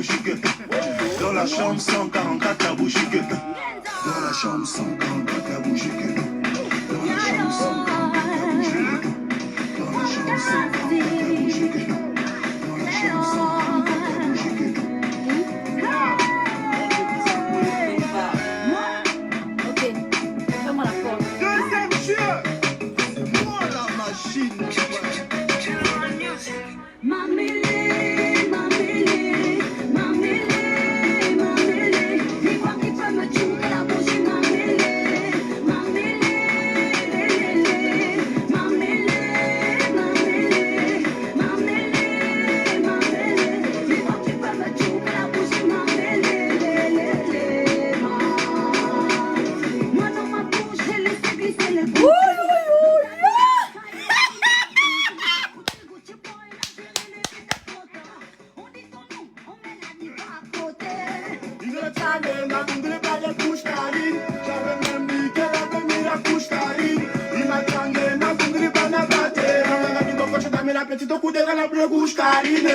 bouchique. Dans la chambre 144 la bouchique. Dans la chambre 144 la bouchique. Dans la chambre 144 la bouchique. Dans la chambre 144 la bouchique. Dans la chambre 144 la bouchique. Ok, ferme la porte. Deuxième jeu. C'est moi la machine. La petite coup de la bleue bouche carine.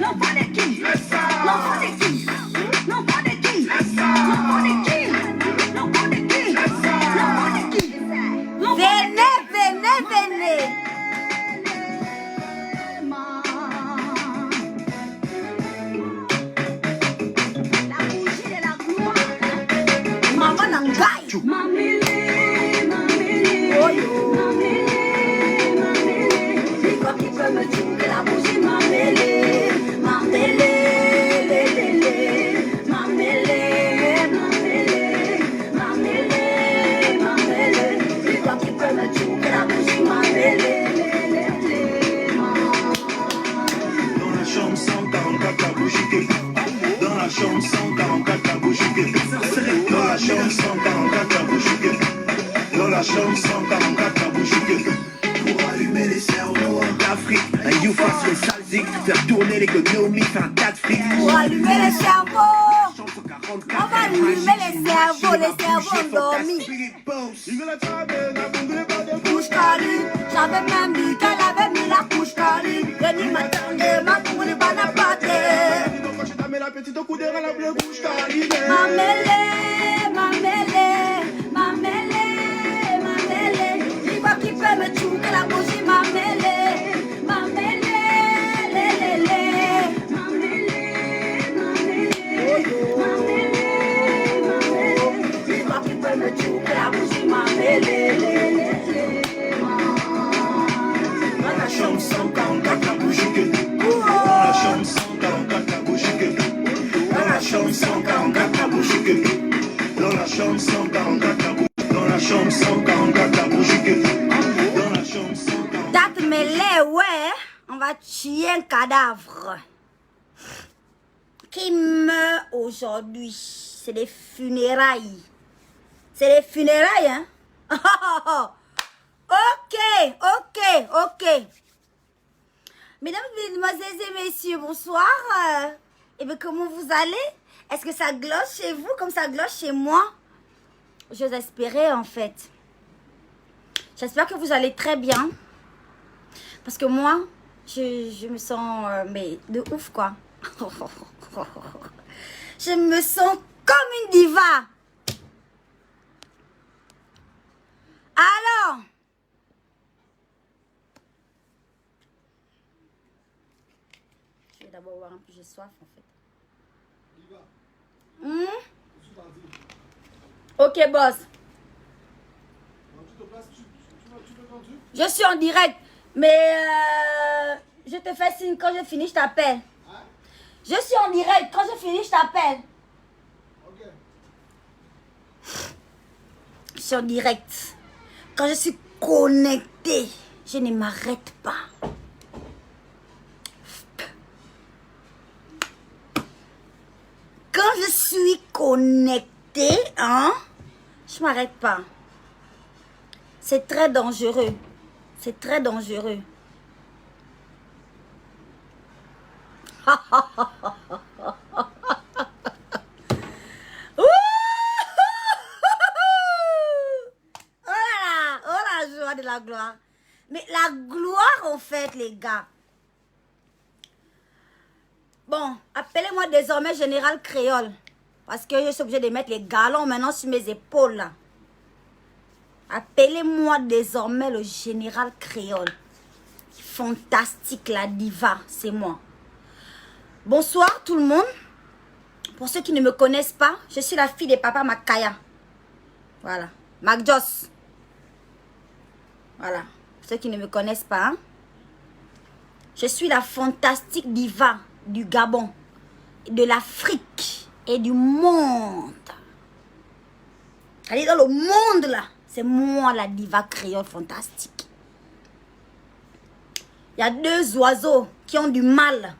L'enfant de qui? L'enfant de qui? L'enfant de qui? L'enfant de qui? L'enfant de qui? L'enfant de qui? Venez, venez, venez. La bougie de la gloire. Maman n'engaille. Mamélé, mamélé. Oh yo. Me tue la bougie m'a mêlé, lélé, m'a mêlé, c'est toi qui peux me tuer la bougie m'a mêlé, Dans la chambre 144 la bougie. Dans la chambre 144 la bougie. Dans la chambre 144 la bougie. Dans la chambre 144 la bougie. Pour allumer les cerveaux d'Afrique, un you fasse le salzik, faire tourner l'économie, faire un tas de fric. pour allumer les cerveaux, on va allumer les cerveaux endormis. Couche caline, j'avais même dit qu'elle avait mis la couche caline. Denis m'attendait, ma cour de banapate. Ma mêlée, ma mêlée, ma mêlée, ma mêlée. Dis-moi qui peut me tuer la bougie, ma mêlée, ma mêlée, lélé, ma mêlée, ma mêlée, ma mêlée, ma mêlée. Dis-moi qui peut me tuer la bougie, ma mêlée, lélé. Dans la chambre 144 la bougie. Dans la chambre 144 la bougie. Dans la chambre 144 la bougie. Dans la chambre 144 la bougie. Dans la chambre 144 la bougie. Dans la chambre 144. Date mêlée, ouais, on va tuer un cadavre qui meurt aujourd'hui. C'est des funérailles. C'est des funérailles, hein? Ok. Mesdames, mesdemoiselles et messieurs, bonsoir. Et bien, comment vous allez? Est-ce que ça gloche chez vous comme ça gloche chez moi? J'ose espérer, en fait. J'espère que vous allez très bien. Parce que moi, je me sens, mais de ouf, quoi. Je me sens comme une diva. Alors, je vais d'abord voir un peu, j'ai soif, en fait. Ok, boss. Je suis en direct, mais je te fais signe quand je finis, je t'appelle. Je suis en direct, quand je finis, je t'appelle. Je suis en direct. Quand je suis connectée, je ne m'arrête pas. Quand je suis connectée, hein, je ne m'arrête pas. C'est très dangereux. C'est très dangereux. Oh la joie de la gloire. Mais la gloire, en fait, les gars. Bon, appelez-moi désormais Général Créole. Parce que je suis obligée de mettre les galons maintenant sur mes épaules là. Appelez-moi désormais le Général Créole. Fantastique, la diva, c'est moi. Bonsoir tout le monde. Pour ceux qui ne me connaissent pas, je suis la fille de papa Makaya. Voilà, Mac Joss. Voilà, pour ceux qui ne me connaissent pas. Hein? Je suis la fantastique diva du Gabon, de l'Afrique et du monde. Allez, dans le monde là, c'est moi la diva créole fantastique. Il y a deux oiseaux qui ont du mal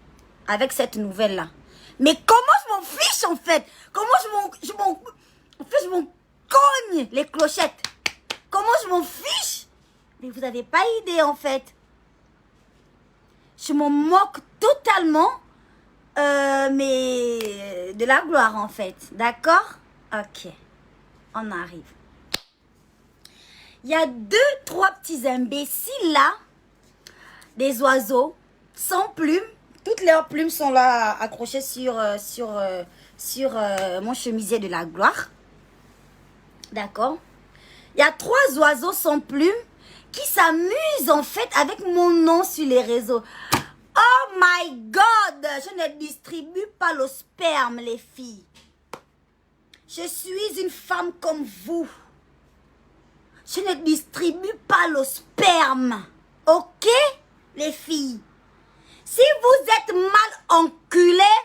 avec cette nouvelle là. Mais comment je m'en fiche en fait? Comment je m'en cogne les clochettes? Comment je m'en fiche? Mais vous n'avez pas idée en fait. Je m'en moque totalement, mais de la gloire en fait. D'accord? Ok, on arrive. Il y a 2-3 petits imbéciles là, des oiseaux, sans plumes. Toutes leurs plumes sont là accrochées sur mon chemisier de la gloire. D'accord? Il y a 3 oiseaux sans plumes qui s'amusent en fait avec mon nom sur les réseaux. Oh my God! Je ne distribue pas le sperme, les filles. Je suis une femme comme vous. Je ne distribue pas le sperme. Ok, les filles? Si vous êtes mal enculés,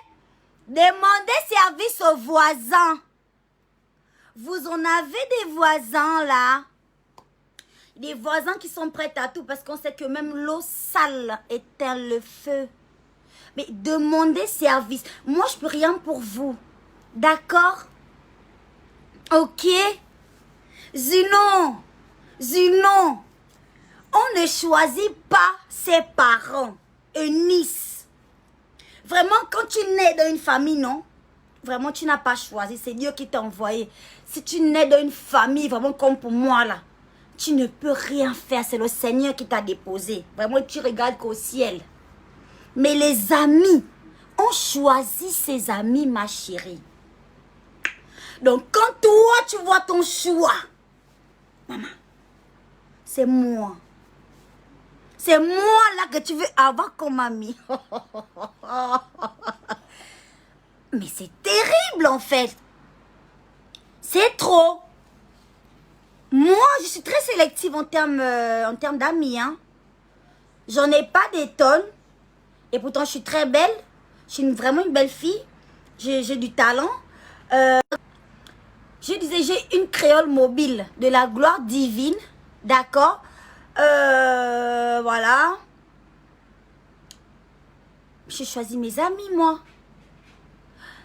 demandez service aux voisins. Vous en avez des voisins là. Des voisins qui sont prêts à tout parce qu'on sait que même l'eau sale éteint le feu. Mais demandez service. Moi, je peux rien pour vous. D'accord? Ok? Sinon, on ne choisit pas ses parents. Eunice. Vraiment, quand tu nais dans une famille, non? Vraiment, tu n'as pas choisi. C'est Dieu qui t'a envoyé. Si tu nais dans une famille, vraiment comme pour moi, là, tu ne peux rien faire. C'est le Seigneur qui t'a déposé. Vraiment, tu regardes qu'au ciel. Mais les amis, on choisit ses amis, ma chérie. Donc, quand toi, tu vois ton choix, maman, c'est moi. C'est moi là que tu veux avoir comme ami. Mais c'est terrible en fait. C'est trop. Moi, je suis très sélective en termes d'amis. Hein. J'en ai pas des tonnes. Et pourtant, je suis très belle. Je suis vraiment une belle fille. J'ai du talent. Je disais, j'ai une créole mobile de la gloire divine. D'accord? Voilà. J'ai choisi mes amis, moi.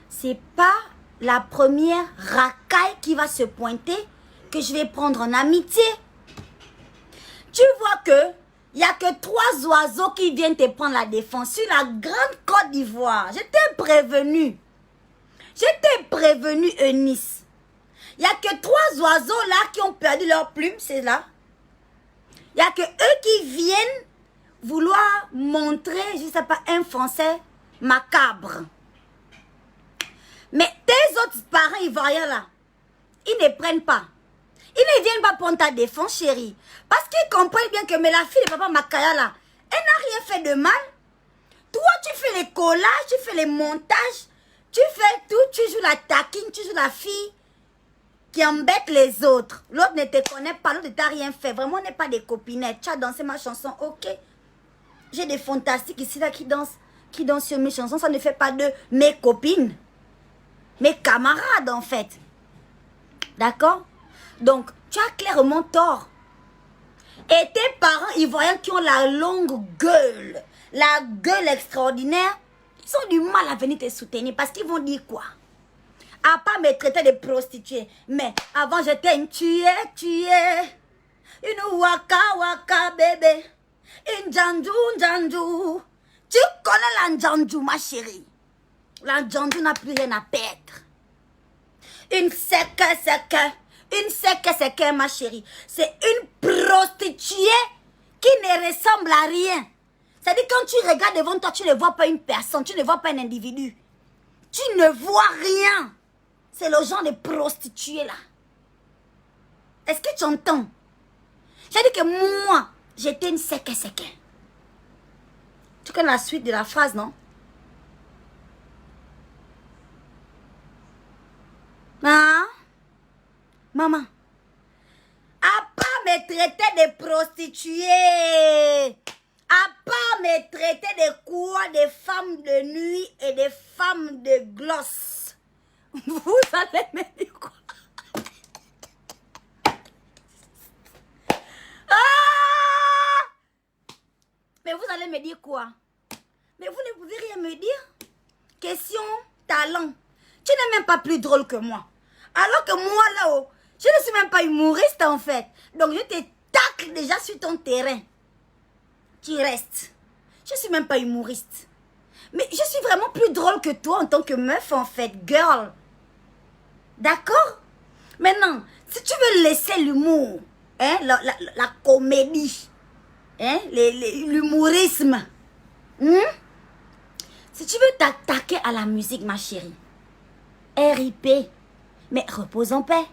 C'est pas la première racaille qui va se pointer que je vais prendre en amitié. Tu vois que il n'y a que 3 oiseaux qui viennent te prendre la défense sur la grande Côte d'Ivoire. Je t'ai prévenu. Eunice. Il n'y a que 3 oiseaux là qui ont perdu leurs plumes, c'est là. Il n'y a que eux qui viennent vouloir montrer, je ne sais pas, un français macabre. Mais tes autres parents ivoiriens là, ils ne prennent pas. Ils ne viennent pas prendre ta défense, chérie. Parce qu'ils comprennent bien que mais la fille de papa Makaya là, elle n'a rien fait de mal. Toi, tu fais les collages, tu fais les montages, tu fais tout, tu joues la taquine, tu joues la fille qui embête les autres. L'autre ne te connaît pas, l'autre ne t'a rien fait. Vraiment, on n'est pas des copinettes. Tu as dansé ma chanson, ok. J'ai des fantastiques ici là qui dansent sur mes chansons. Ça ne fait pas de mes copines. Mes camarades en fait. D'accord? Donc, tu as clairement tort. Et tes parents ivoiriens qui ont la longue gueule, la gueule extraordinaire, ils ont du mal à venir te soutenir parce qu'ils vont dire quoi? À pas me traiter de prostituée. Mais avant, j'étais une tuée. Une waka bébé. Une janjou. Tu connais la janjou, ma chérie. La janjou n'a plus rien à perdre. Une sec, ma chérie. C'est une prostituée qui ne ressemble à rien. C'est-à-dire quand tu regardes devant toi, tu ne vois pas une personne, tu ne vois pas un individu. Tu ne vois rien. C'est le genre de prostituée là. Est-ce que tu entends? J'ai dit que moi, j'étais une séquée. Tu connais la suite de la phrase, non? Hein? Maman. À pas me traiter de prostituée. À pas me traiter de quoi? Des femmes de nuit et des femmes de gloss. Vous allez me dire quoi? Ah! Mais vous allez me dire quoi? Mais vous ne pouvez rien me dire? Question talent. Tu n'es même pas plus drôle que moi. Alors que moi là-haut, je ne suis même pas humoriste en fait. Donc je te tacle déjà sur ton terrain. Tu restes. Je ne suis même pas humoriste. Mais je suis vraiment plus drôle que toi en tant que meuf en fait, girl. D'accord? Maintenant, si tu veux laisser l'humour, hein, la comédie, hein, l'humorisme, si tu veux t'attaquer à la musique, ma chérie, RIP, mais repose en paix.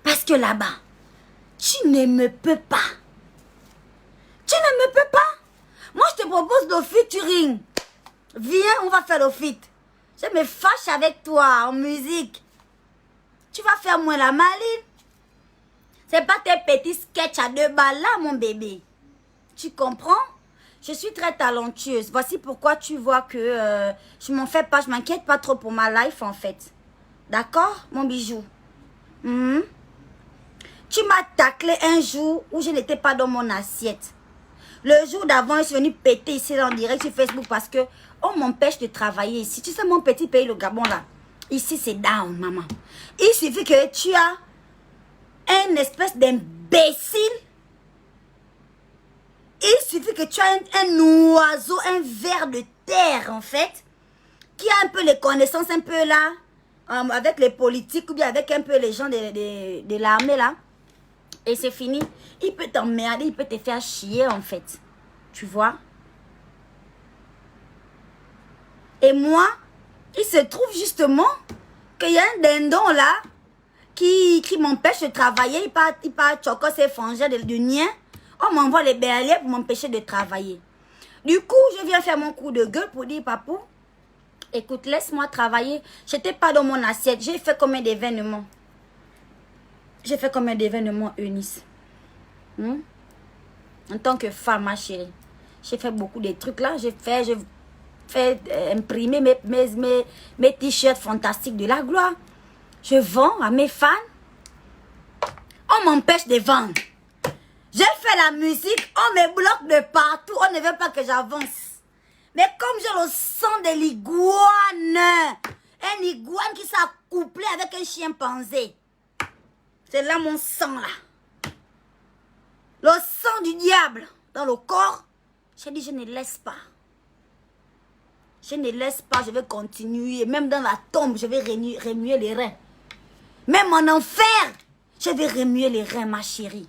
Parce que là-bas, tu ne me peux pas. Tu ne me peux pas. Moi, je te propose le featuring. Viens, on va faire le feat. Je me fâche avec toi en musique. Tu vas faire moins la maline. C'est pas tes petits sketchs à 2 balles là, mon bébé. Tu comprends? Je suis très talentueuse. Voici pourquoi tu vois que je m'en fais pas, je m'inquiète pas trop pour ma life en fait. D'accord, mon bijou? Tu m'as taclé un jour où je n'étais pas dans mon assiette. Le jour d'avant, je suis venue péter ici en direct sur Facebook parce que on m'empêche de travailler ici. Tu sais, mon petit pays, le Gabon là. Ici, c'est down, maman. Il suffit que tu as un espèce d'imbécile. Il suffit que tu as un oiseau, un ver de terre, en fait, qui a un peu les connaissances, un peu là, avec les politiques ou bien avec un peu les gens de l'armée là. Et c'est fini. Il peut t'emmerder, il peut te faire chier, en fait. Tu vois? Et moi, il se trouve justement qu'il y a un dindon là qui m'empêche de travailler. Il part choquer ses frangins de nien. On m'envoie les berliers pour m'empêcher de travailler. Du coup, je viens faire mon coup de gueule pour dire, papou, écoute, laisse-moi travailler. Je n'étais pas dans mon assiette. J'ai fait combien d'événements? J'ai fait combien d'événements, Eunice? En tant que femme, ma chérie. J'ai fait beaucoup de trucs là. J'ai fait imprimer mes t-shirts fantastiques de la gloire. Je vends à mes fans. On m'empêche de vendre. J'ai fait la musique, on me bloque de partout, on ne veut pas que j'avance. Mais comme j'ai le sang de l'iguane, un iguane qui s'est couplé avec un chimpanzé. C'est là mon sang là. Le sang du diable dans le corps. J'ai dit je ne laisse pas. Je ne laisse pas, je vais continuer. Même dans la tombe, je vais remuer les reins. Même en enfer, je vais remuer les reins, ma chérie.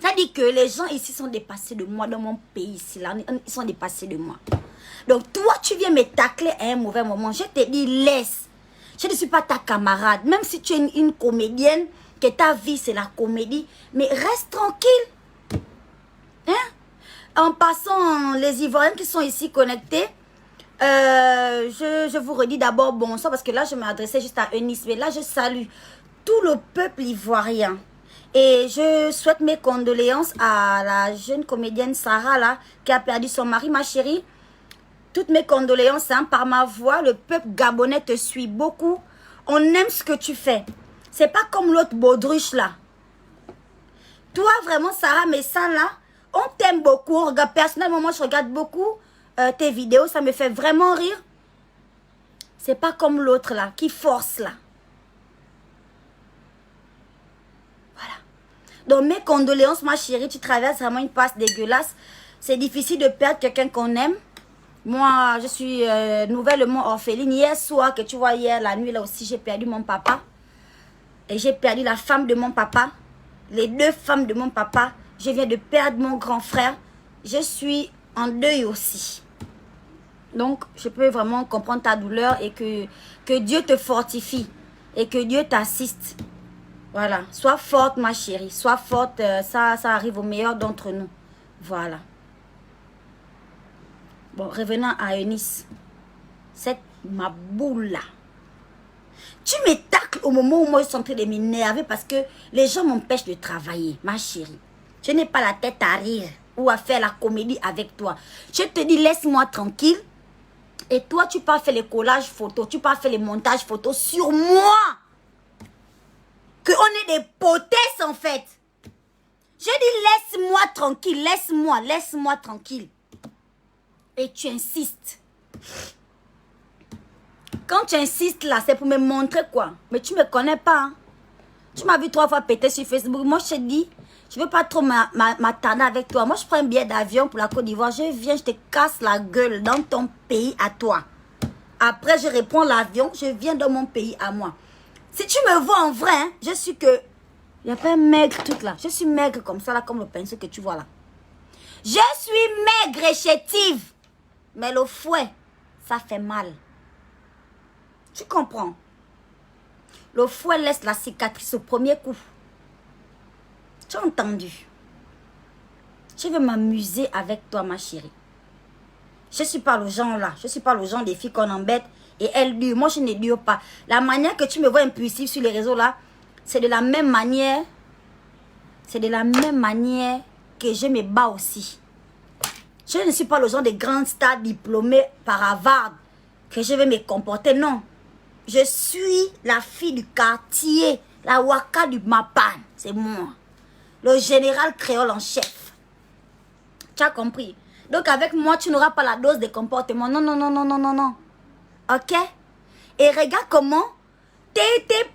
Ça dit que les gens ici sont dépassés de moi, dans mon pays ici, là, ils sont dépassés de moi. Donc toi, tu viens me tacler à un mauvais moment. Je te dis, laisse. Je ne suis pas ta camarade. Même si tu es une comédienne, que ta vie c'est la comédie, mais reste tranquille. Hein? En passant, les Ivoiriens qui sont ici connectés, je vous redis d'abord bonsoir parce que là, je m'adressais juste à Eunice. Mais là, je salue tout le peuple ivoirien. Et je souhaite mes condoléances à la jeune comédienne Sarah là, qui a perdu son mari, ma chérie. Toutes mes condoléances hein, par ma voix. Le peuple gabonais te suit beaucoup. On aime ce que tu fais. C'est pas comme l'autre baudruche là. Toi vraiment Sarah Messan là, on t'aime beaucoup. On regarde, personnellement, moi je regarde beaucoup tes vidéos. Ça me fait vraiment rire. C'est pas comme l'autre là, qui force là. Donc mes condoléances ma chérie, tu traverses vraiment une passe dégueulasse. C'est difficile de perdre quelqu'un qu'on aime. Moi je suis nouvellement orpheline. Hier soir que tu vois, hier la nuit là aussi j'ai perdu mon papa. Et j'ai perdu la femme de mon papa. Les 2 femmes de mon papa. Je viens de perdre mon grand frère. Je suis en deuil aussi. Donc, je peux vraiment comprendre ta douleur et que Dieu te fortifie et que Dieu t'assiste. Voilà. Sois forte, ma chérie. Sois forte. Ça arrive au meilleur d'entre nous. Voilà. Bon, revenons à Eunice. Cette ma boule là. Tu me tacles au moment où moi je suis en train de m'énerver parce que les gens m'empêchent de travailler, ma chérie. Je n'ai pas la tête à rire ou à faire la comédie avec toi. Je te dis, laisse-moi tranquille. Et toi, tu peux faire les collages photos, tu peux faire les montages photos sur moi. Que on est des potesses en fait. Je dis, laisse-moi tranquille, laisse-moi tranquille. Et tu insistes. Quand tu insistes là, c'est pour me montrer quoi. Mais tu me connais pas. Hein? Tu m'as vu 3 fois péter sur Facebook. Moi, je te dis, je veux pas trop m'attarder avec toi. Moi, je prends un billet d'avion pour la Côte d'Ivoire. Je viens, je te casse la gueule dans ton pays à toi. Après, je reprends l'avion, je viens dans mon pays à moi. Si tu me vois en vrai, hein, je suis que... Il n'y a pas un maigre truc là. Je suis maigre comme ça, là, comme le pinceau que tu vois là. Je suis maigre et chétive. Mais le fouet, ça fait mal. Tu comprends? Le fouet laisse la cicatrice au premier coup. Tu as entendu? Je veux m'amuser avec toi, ma chérie. Je suis pas le genre là. Je suis pas le genre des filles qu'on embête et elles durent. Moi, je ne dure pas. La manière que tu me vois impulsive sur les réseaux là, c'est de la même manière. C'est de la même manière que je me bats aussi. Je ne suis pas le genre de grande star diplômée par Harvard que je vais me comporter. Non. Je suis la fille du quartier, la waka du Mapan. C'est moi. Le général créole en chef. Tu as compris? Donc avec moi, tu n'auras pas la dose de comportement. Non, non, non, non, non, non, non. Ok? Et regarde comment tes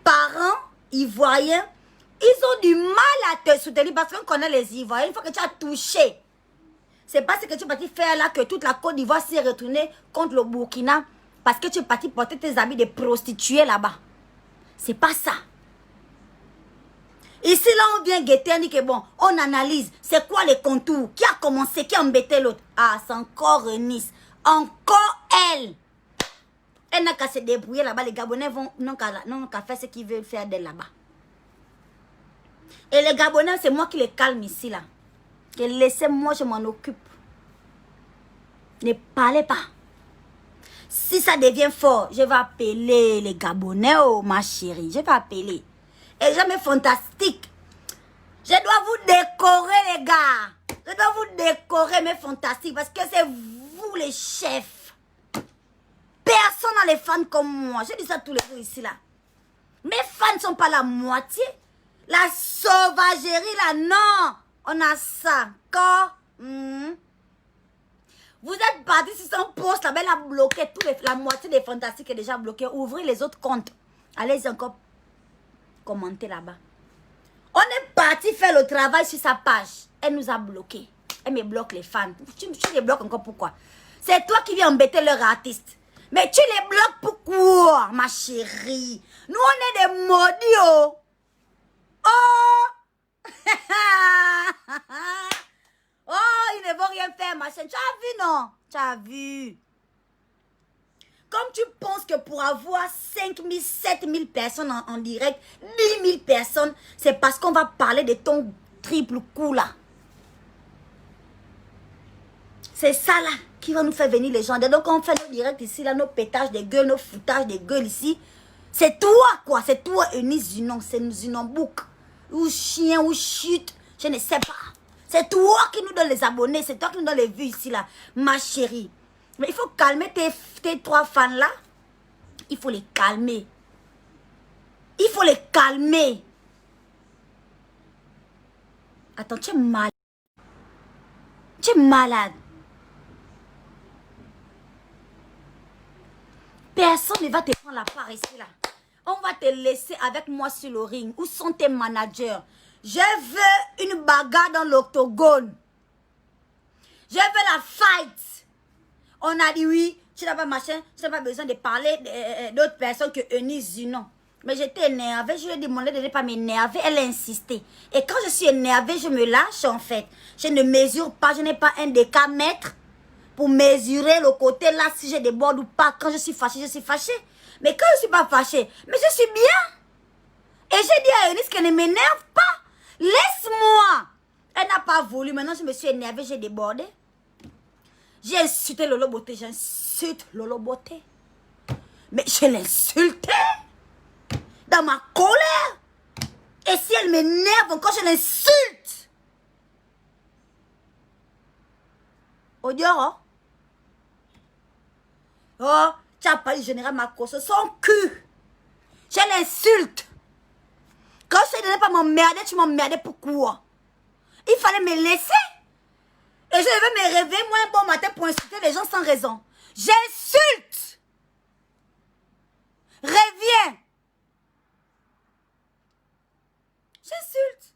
parents ivoiriens, ils ont du mal à te soutenir parce qu'on connaît les Ivoiriens. Une fois que tu as touché, c'est pas ce que tu es parti faire là que toute la Côte d'Ivoire s'est retournée contre le Burkina parce que tu es parti porter tes habits de prostituées là-bas. C'est pas ça. Ici, là, on vient guetter, on dit que bon, on analyse. C'est quoi les contours? Qui a commencé? Qui a embêté l'autre? Ah, c'est encore Nice. Encore elle. Elle n'a qu'à se débrouiller là-bas. Les Gabonais n'ont qu'à faire ce qu'ils veulent faire d'elle là-bas. Et les Gabonais, c'est moi qui les calme ici, là. Et laissez-moi, je m'en occupe. Ne parlez pas. Si ça devient fort, je vais appeler les Gabonais, oh ma chérie. Je vais appeler. Et jamais fantastique. Je dois vous décorer, les gars. Je dois vous décorer, mes fantastiques. Parce que c'est vous, les chefs. Personne n'a les fans comme moi. Je dis ça tous les jours ici, là. Mes fans ne sont pas la moitié. La sauvagerie, là, non. On a ça. Encore. Vous êtes partis sur son poste là-bas, elle a bloqué. La moitié des fantastiques est déjà bloquée. Ouvrez les autres comptes. Allez-y encore commenter là-bas. On est parti faire le travail sur sa page. Elle nous a bloqués. Elle me bloque les fans. Tu les bloques encore pourquoi? C'est toi qui viens embêter leur artiste. Mais tu les bloques pourquoi, ma chérie? Nous, on est des maudits, oh. Oh. Oh, ils ne vont rien faire, ma chérie. Tu as vu, non? Tu as vu. Comme tu penses que pour avoir 5 000, 7 000 personnes en direct, 10 000 personnes, c'est parce qu'on va parler de ton triple coup là. C'est ça là qui va nous faire venir les gens. Donc on fait nos directs ici, là, nos pétages de gueule, nos foutages de gueule ici. C'est toi quoi, c'est toi Eunice Zunon, c'est Zunon Bouk. Ou chien, ou chute, je ne sais pas. C'est toi qui nous donne les abonnés, c'est toi qui nous donne les vues ici là, ma chérie. Mais il faut calmer tes 3 fans là. Il faut les calmer. Il faut les calmer. Attends, tu es malade. Tu es malade. Personne ne va te prendre la part ici là. On va te laisser avec moi sur le ring. Où sont tes managers? Je veux une bagarre dans l'octogone. Je veux la fight. On a dit oui, tu n'as pas machin, tu n'as pas besoin de parler d'autres personnes que Eunice Zunon. Mais j'étais énervée, je lui ai demandé de ne pas m'énerver, elle a insisté. Et quand je suis énervée, je me lâche en fait. Je ne mesure pas, je n'ai pas un décamètre. pour mesurer le côté là, si je déborde ou pas. Quand je suis fâchée, je suis fâchée. Mais quand je ne suis pas fâchée, mais je suis bien. Et j'ai dit à Eunice qu'elle ne m'énerve pas. Laisse-moi. Elle n'a pas voulu. Maintenant, je me suis énervée, j'ai débordé. J'ai insulté Lolo Beauté. J'insulte Lolo Beauté. Mais je l'insultais. Dans ma colère. Et si elle m'énerve encore, je l'insulte. Odioro. Oh, tu as pas eu général Makoso. Son cul. Je l'insulte. Quand je ne devais pas m'emmerder, tu m'emmerdais pourquoi? Il fallait me laisser. Et je devais me réveiller moi un bon matin pour insulter les gens sans raison. J'insulte. Reviens. J'insulte.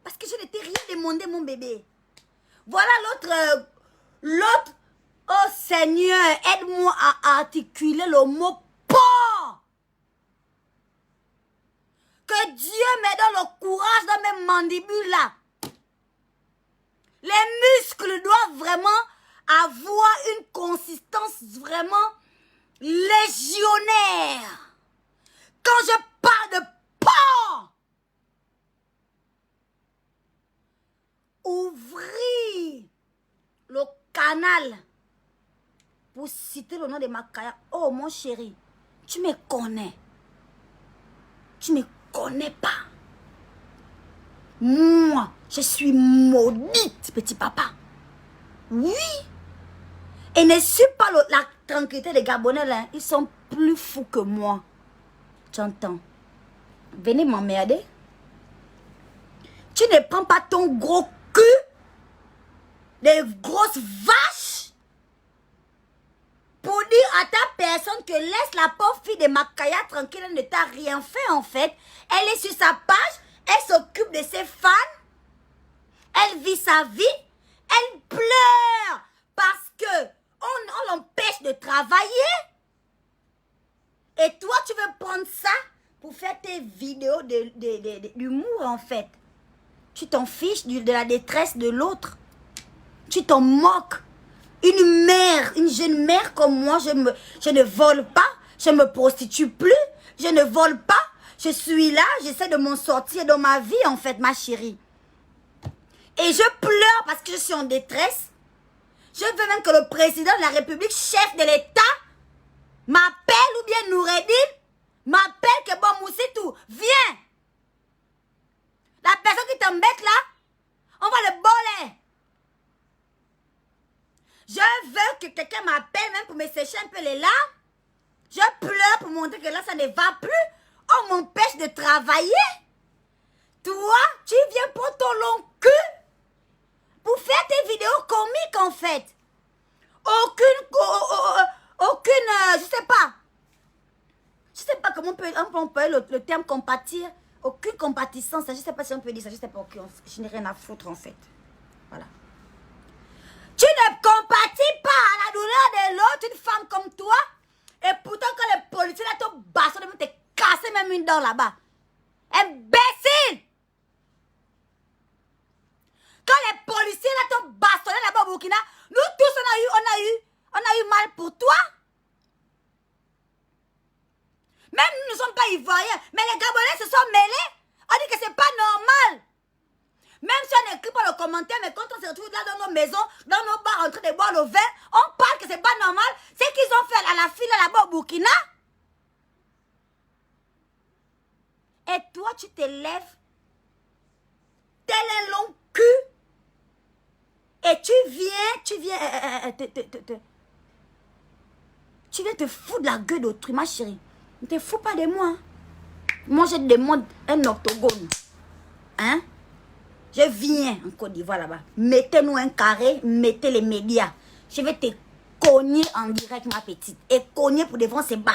Parce que je ne t'ai rien demandé, mon bébé. Voilà l'autre. Oh Seigneur, aide-moi à articuler le mot porc. Que Dieu me donne le courage dans mes mandibules là. Les muscles doivent vraiment avoir une consistance vraiment légionnaire. Quand je parle de porc, ouvrir le canal pour citer le nom de Makaya. Oh mon chéri, tu me connais. Tu ne me connais pas. Moi, je suis maudite, petit papa. Oui. Et ne suis pas la tranquillité des Gabonais là. Ils sont plus fous que moi. Tu entends? Venez m'emmerder. Tu ne prends pas ton gros cul, des grosses vaches, pour dire à ta personne que laisse la pauvre fille de Makaya tranquille, elle ne t'a rien fait en fait. Elle est sur sa page, elle s'occupe de ses fans, elle vit sa vie, elle pleure parce que on l'empêche de travailler. Et toi, tu veux prendre ça pour faire tes vidéos d'humour en fait. Tu t'en fiches de la détresse de l'autre. Tu t'en moques. Une mère, une jeune mère comme moi, je ne vole pas, je ne me prostitue plus, je ne vole pas, je suis là, j'essaie de m'en sortir dans ma vie en fait, ma chérie. Et je pleure parce que je suis en détresse. Je veux même que le président de la République, chef de l'État, m'appelle ou bien Noureddin, m'appelle que bon Moussitou, viens. La personne qui t'embête là, on va le boler. Je veux que quelqu'un m'appelle même pour me sécher un peu les larmes. Je pleure pour montrer que là, ça ne va plus. On m'empêche de travailler. Toi, tu viens pour ton long cul pour faire tes vidéos comiques en fait. Je sais pas comment on peut le terme compatir. Aucune compatissance, je sais pas si on peut dire ça, je sais pas, je n'ai rien à foutre en fait. Voilà. Tu ne compatis pas à la douleur de l'autre, une femme comme toi. Et pourtant, quand les policiers là te bastonnent, ils vont te casser même une dent là-bas. Imbécile! Quand les policiers là te bastonnent là-bas au Burkina, nous tous on a eu mal pour toi. Même nous ne sommes pas ivoiriens, mais les Gabonais se sont mêlés. On dit que c'est pas normal. Même si on n'écrit pas le commentaire, mais quand on se retrouve là dans nos maisons, dans nos bars en train de boire le vin, on parle que c'est pas normal. C'est qu'ils ont fait à la file là-bas au Burkina. Et toi, tu te lèves, tel un long cul, et tu viens te foutre de la gueule d'autrui, ma chérie. Ne te fous pas de moi. Hein? Moi, je demande un octogone. Hein? Je viens en Côte d'Ivoire là-bas. Mettez-nous un carré, mettez les médias. Je vais te cogner en direct, ma petite. Et cogner pour devant, c'est bas.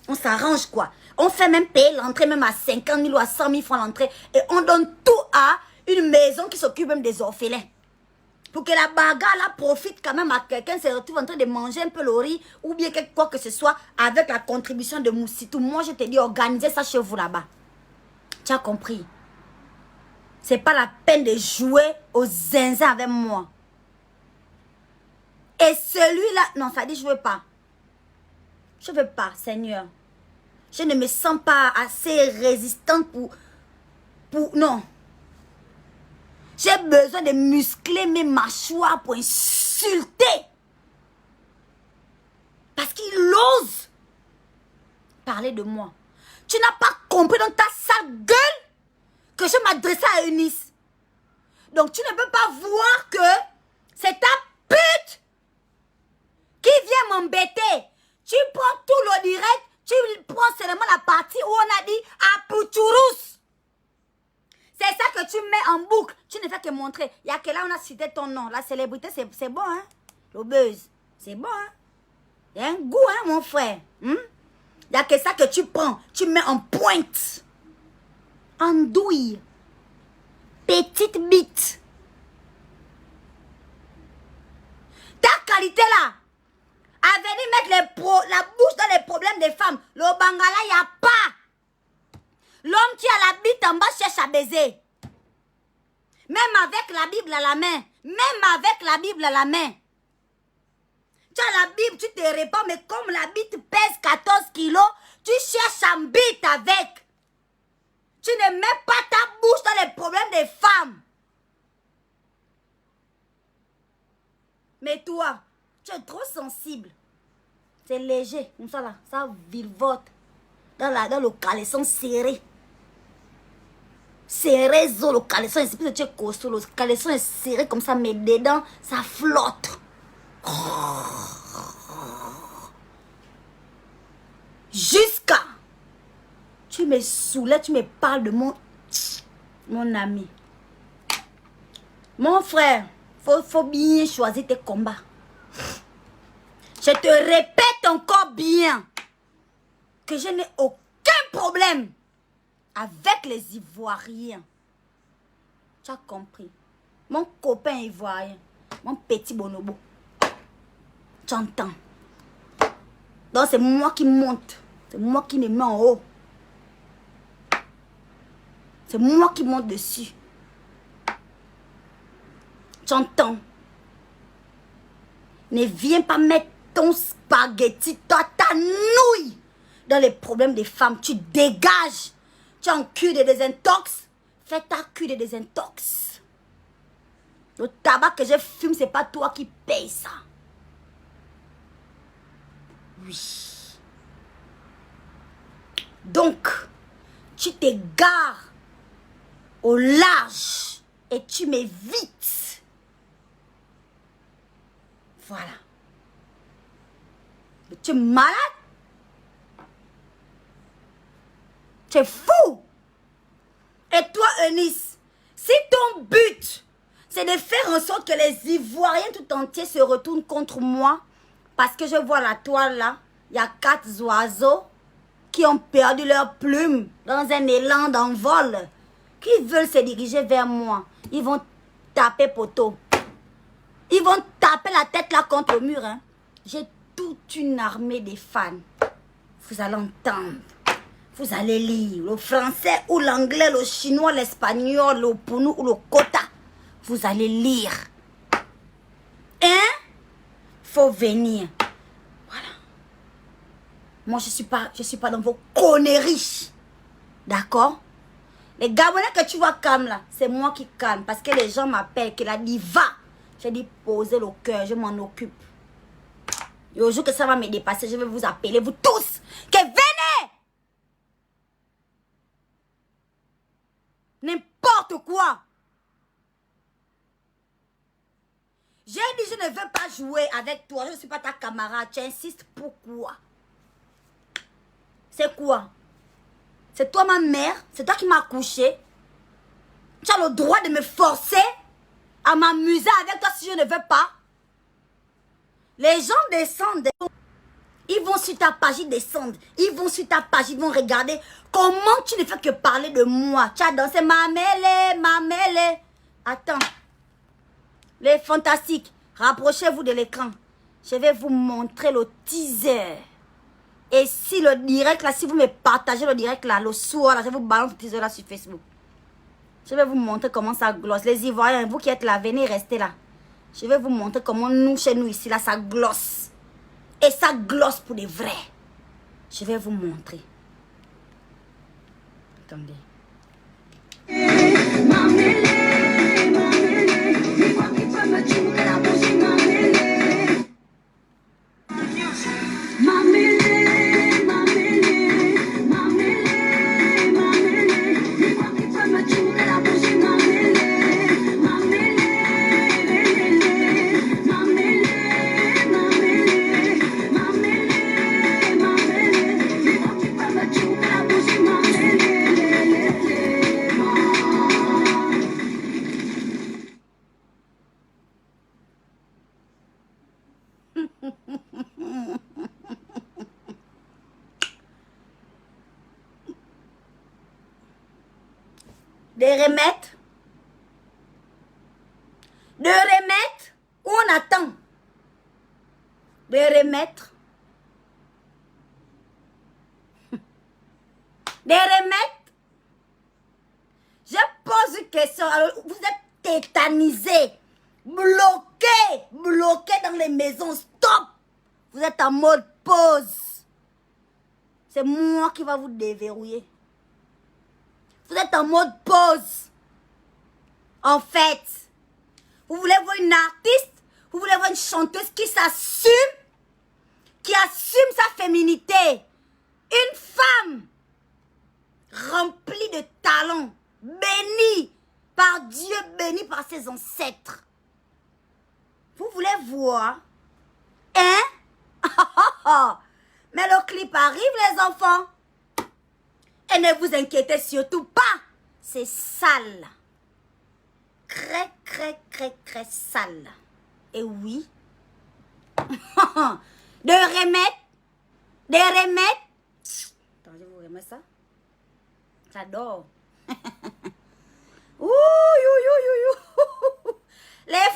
On s'arrange quoi. On fait même payer l'entrée, même à 50 000 ou à 100 000 francs l'entrée. Et on donne tout à une maison qui s'occupe même des orphelins. Pour que la bagarre là profite quand même à quelqu'un, se retrouve en train de manger un peu le riz ou bien quoi que ce soit avec la contribution de Moussitou. Moi, je te dis, organisez ça chez vous là-bas. Tu as compris? C'est pas la peine de jouer aux zinzins avec moi. Et celui-là, non, ça dit, je veux pas. Je veux pas, Seigneur. Je ne me sens pas assez résistante non. J'ai besoin de muscler mes mâchoires pour insulter. Parce qu'il ose parler de moi. Tu n'as pas compris dans ta sale gueule que je m'adressais à Eunice. Donc tu ne peux pas voir que c'est ta pute qui vient m'embêter. Tu prends tout le direct, tu prends seulement la partie où on a dit Apouchourous. C'est ça que tu mets en boucle. Tu ne fais que montrer. Il y a que là on a cité ton nom. La célébrité, c'est bon, hein. Le buzz, c'est bon, hein. Il y a un goût, hein, mon frère. Il y a que ça que tu prends. Tu mets en pointe. Andouille. Petite bite. Ta qualité là, à venir mettre la bouche dans les problèmes des femmes. Le Bangala, il n'y a pas. L'homme qui a la bite en bas cherche à baiser. Même avec la Bible à la main. Même avec la Bible à la main. Tu as la Bible, tu te répands, mais comme la bite pèse 14 kilos, tu cherches à bite avec. Tu ne mets pas ta bouche dans les problèmes des femmes. Mais toi, tu es trop sensible. C'est léger, comme ça là, ça virevolte. Dans le caleçon serré. Serré, le caleçon est serré, tu es costaud, le caleçon est serré comme ça, mais dedans, ça flotte. Jusqu'à tu me saoulais, tu me parles de mon ami. Mon frère, faut bien choisir tes combats. Je te répète encore bien que je n'ai aucun problème avec les Ivoiriens. Tu as compris? Mon copain ivoirien, mon petit bonobo. Tu entends? Donc c'est moi qui monte. C'est moi qui me mets en haut. C'est moi qui monte dessus. Tu entends? Ne viens pas mettre ton spaghetti, toi, ta nouille dans les problèmes des femmes. Tu dégages. Tu es en cul de désintox. Fais ta cul de désintox. Le tabac que je fume, c'est pas toi qui paye ça. Oui. Donc, tu t'égares au large et tu m'évites. Voilà. Mais tu es malade? Tu es fou? Et toi, Eunice, si ton but, c'est de faire en sorte que les Ivoiriens tout entiers se retournent contre moi, parce que je vois la toile là, il y a 4 oiseaux qui ont perdu leurs plumes dans un élan d'envol, qui veulent se diriger vers moi. Ils vont taper poteau. Ils vont taper la tête là contre le mur. Hein. J'ai toute une armée de fans. Vous allez entendre. Vous allez lire le français ou l'anglais, le chinois, l'espagnol, le pounou ou le kota. Vous allez lire. Hein? Faut venir. Voilà. Moi, je suis pas dans vos conneries. D'accord? Les Gabonais que tu vois calme là, c'est moi qui calme. Parce que les gens m'appellent, que la diva. J'ai dit posez le cœur, je m'en occupe. Et au jour que ça va me dépasser, je vais vous appeler, vous tous, que venez! N'importe quoi. J'ai dit je ne veux pas jouer avec toi, je ne suis pas ta camarade. Tu insistes pourquoi? C'est quoi? C'est toi ma mère, c'est toi qui m'as accouché. Tu as le droit de me forcer à m'amuser avec toi si je ne veux pas. Les gens descendent. Ils vont sur ta page, ils descendent. Ils vont sur ta page, ils vont regarder. Comment tu ne fais que parler de moi? Tu as dansé Mamele, Mamele. Attends. Les fantastiques, rapprochez-vous de l'écran. Je vais vous montrer le teaser. Et si le direct là, si vous me partagez le direct là, le soir là, je vous balance le teaser là sur Facebook. Je vais vous montrer comment ça glosse. Les Ivoiriens, vous qui êtes là, venez rester là. Je vais vous montrer comment nous, chez nous ici, là, ça glosse. Et ça glosse pour les vrais. Je vais vous montrer. Attendez. Des remettre. De remettre. Où on attend. De remettre. De remettre. Je pose une question. Alors, vous êtes tétanisé. Bloqué dans les maisons. Stop. Vous êtes en mode pause. C'est moi qui va vous déverrouiller. Vous êtes en mode pause. En fait, vous voulez voir une artiste, vous voulez voir une chanteuse qui s'assume, qui assume sa féminité. Une femme remplie de talent, bénie par Dieu, bénie par ses ancêtres. Vous voulez voir? Hein? Mais le clip arrive, les enfants. Et ne vous inquiétez surtout pas. C'est sale. Très sale. Et oui. De remettre. Attends, je vous remets ça. J'adore. Les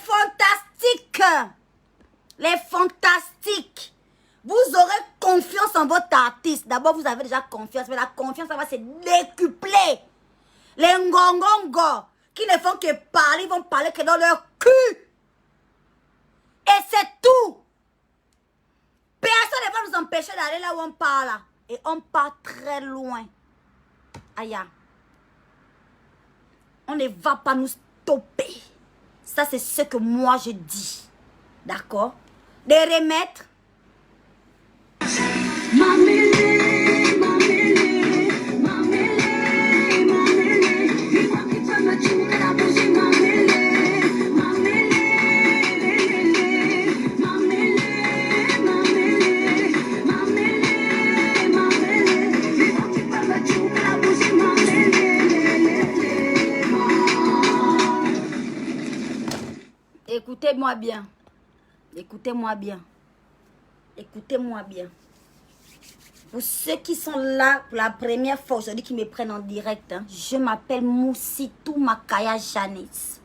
fantastiques. Vous aurez confiance en votre artiste. D'abord, vous avez déjà confiance, mais la confiance, ça va se décupler. Les ngongongo qui ne font que parler, ils vont parler que dans leur cul. Et c'est tout. Personne ne va nous empêcher d'aller là où on parle. Et on part très loin. Aïe. On ne va pas nous stopper. Ça, c'est ce que moi, je dis. D'accord? De remettre. Écoutez-moi bien. Écoutez-moi bien. Écoutez-moi bien. Pour ceux qui sont là pour la première fois aujourd'hui, qui me prennent en direct, hein, je m'appelle Moussitou Makaya Janice.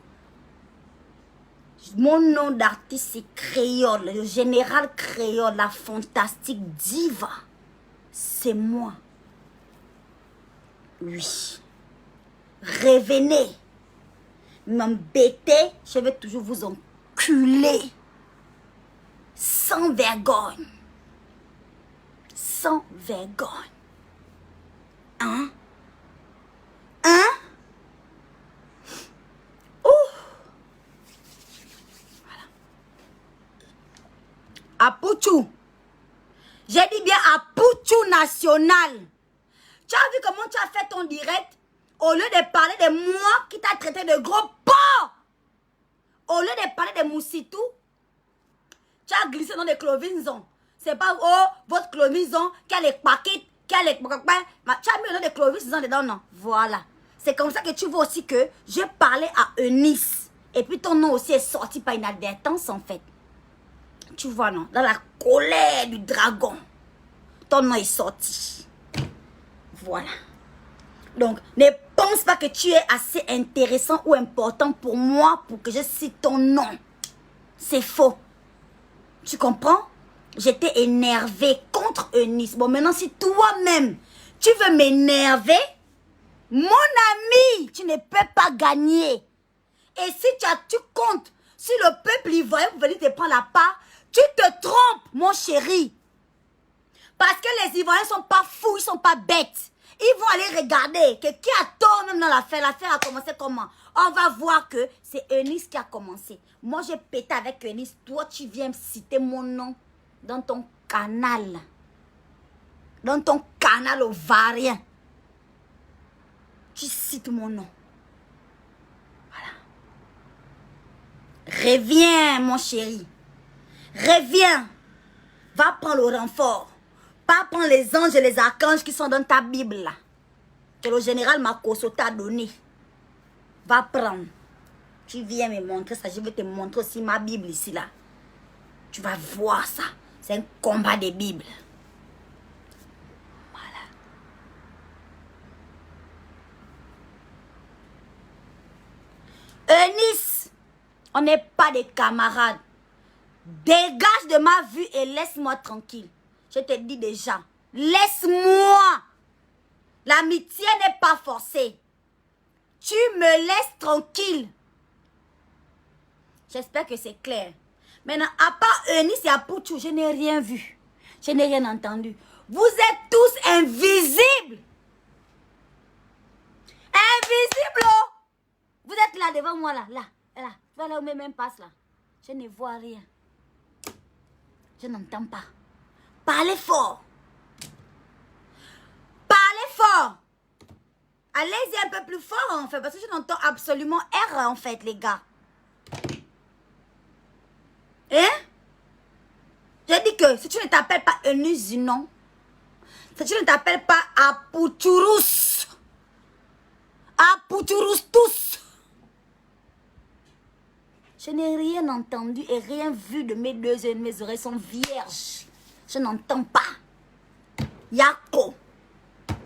Mon nom d'artiste, c'est Créole, le général Créole, la fantastique diva. C'est moi. Oui. Revenez. M'embêter, je vais toujours vous enculer. Sans vergogne. Sans vergogne. Hein? Hein? Ouh! Voilà. Apouchou. J'ai dit bien Apouchou national. Tu as vu comment tu as fait ton direct? Au lieu de parler de moi qui t'a traité de gros porc. Au lieu de parler de Moussitou, tu as glissé dans des clovinzons. C'est pas, oh, votre clovinzon qui a les paquets, qui a les... Tu as mis le nom des clovinzons dedans, non? Voilà. C'est comme ça que tu vois aussi que je parlais à Eunice. Et puis ton nom aussi est sorti par inadvertance, en fait. Tu vois, non? Dans la colère du dragon. Ton nom est sorti. Voilà. Donc, ne pense pas que tu es assez intéressant ou important pour moi pour que je cite ton nom. C'est faux. Tu comprends? J'étais énervée contre Eunice. Bon, maintenant, si toi-même, tu veux m'énerver, mon ami, tu ne peux pas gagner. Et si tu comptes Si le peuple ivoirien vous venez te prendre la part, tu te trompes, mon chéri. Parce que les Ivoiriens ne sont pas fous, ils ne sont pas bêtes. Ils vont aller regarder que qui a tort même dans l'affaire. L'affaire a commencé comment? On va voir que c'est Eunice qui a commencé. Moi, j'ai pété avec Eunice. Toi, tu viens me citer mon nom dans ton canal. Dans ton canal ovarien. Tu cites mon nom. Voilà. Reviens, mon chéri. Reviens. Va prendre le renfort. Pas prendre les anges et les archanges qui sont dans ta Bible là. Que le général Makosso t'a donné. Va prendre. Tu viens me montrer ça. Je vais te montrer aussi ma Bible ici là. Tu vas voir ça. C'est un combat de Bible. Voilà. Eunice, on n'est pas des camarades. Dégage de ma vue et laisse-moi tranquille. Je te dis déjà, laisse-moi. L'amitié n'est pas forcée. Tu me laisses tranquille. J'espère que c'est clair. Maintenant, à part Eunice et Apoutou, je n'ai rien vu. Je n'ai rien entendu. Vous êtes tous invisibles. Invisibles, oh. Vous êtes là devant moi, là. Voilà où mes mains passent, là. Je ne vois rien. Je n'entends pas. Parlez fort. Parlez fort. Allez-y un peu plus fort, en fait, parce que je n'entends absolument R, en fait, les gars. Hein? J'ai dit que si tu ne t'appelles pas Eunice Zinon, si tu ne t'appelles pas Apoutourous, tous, je n'ai rien entendu et rien vu de mes deux yeux. Mes oreilles sont vierges. Je n'entends pas. Yako.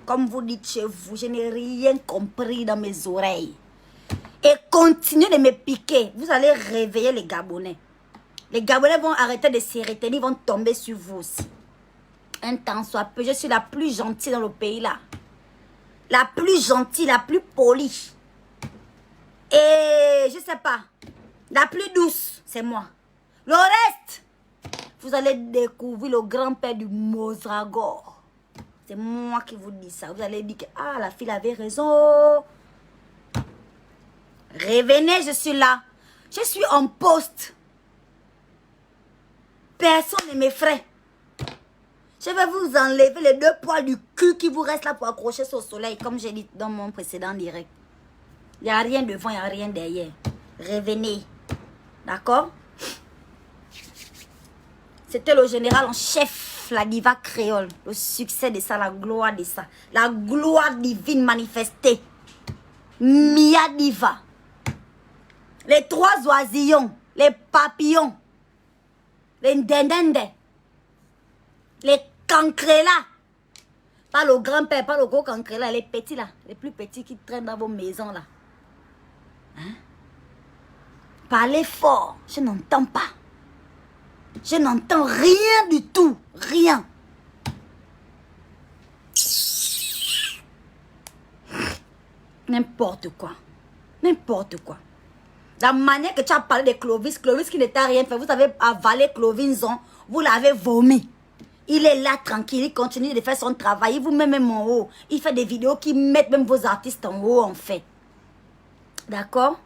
Comme vous dites chez vous, je n'ai rien compris dans mes oreilles. Et continuez de me piquer. Vous allez réveiller les Gabonais. Les Gabonais vont arrêter de se retenir. Ils vont tomber sur vous aussi. Un temps soit peu. Je suis la plus gentille dans le pays là. La plus gentille, la plus polie. Et je sais pas. La plus douce, c'est moi. Le reste, vous allez découvrir le grand-père du Mozragor. C'est moi qui vous dis ça. Vous allez dire que ah, la fille avait raison. Revenez, je suis là. Je suis en poste. Personne ne m'effraie. Je vais vous enlever les 2 poils du cul qui vous restent là pour accrocher sur le soleil, comme j'ai dit dans mon précédent direct. Il n'y a rien devant, il n'y a rien derrière. Revenez. D'accord? C'était le général en chef, la diva créole. Le succès de ça, la gloire de ça. La gloire divine manifestée. Mia Diva. Les 3 oisillons, les papillons, les ndendende, les cancrelats. Pas le grand-père, pas le gros cancrelat, les petits là, les plus petits qui traînent dans vos maisons là. Hein? Parlez fort, je n'entends pas. Je n'entends rien du tout, rien. N'importe quoi, n'importe quoi. La manière que tu as parlé de Clovis qui ne t'a rien fait, vous avez avalé Clovinson, vous l'avez vomi. Il est là tranquille, il continue de faire son travail, il vous met même en haut. Il fait des vidéos qui mettent même vos artistes en haut en fait. D'accord?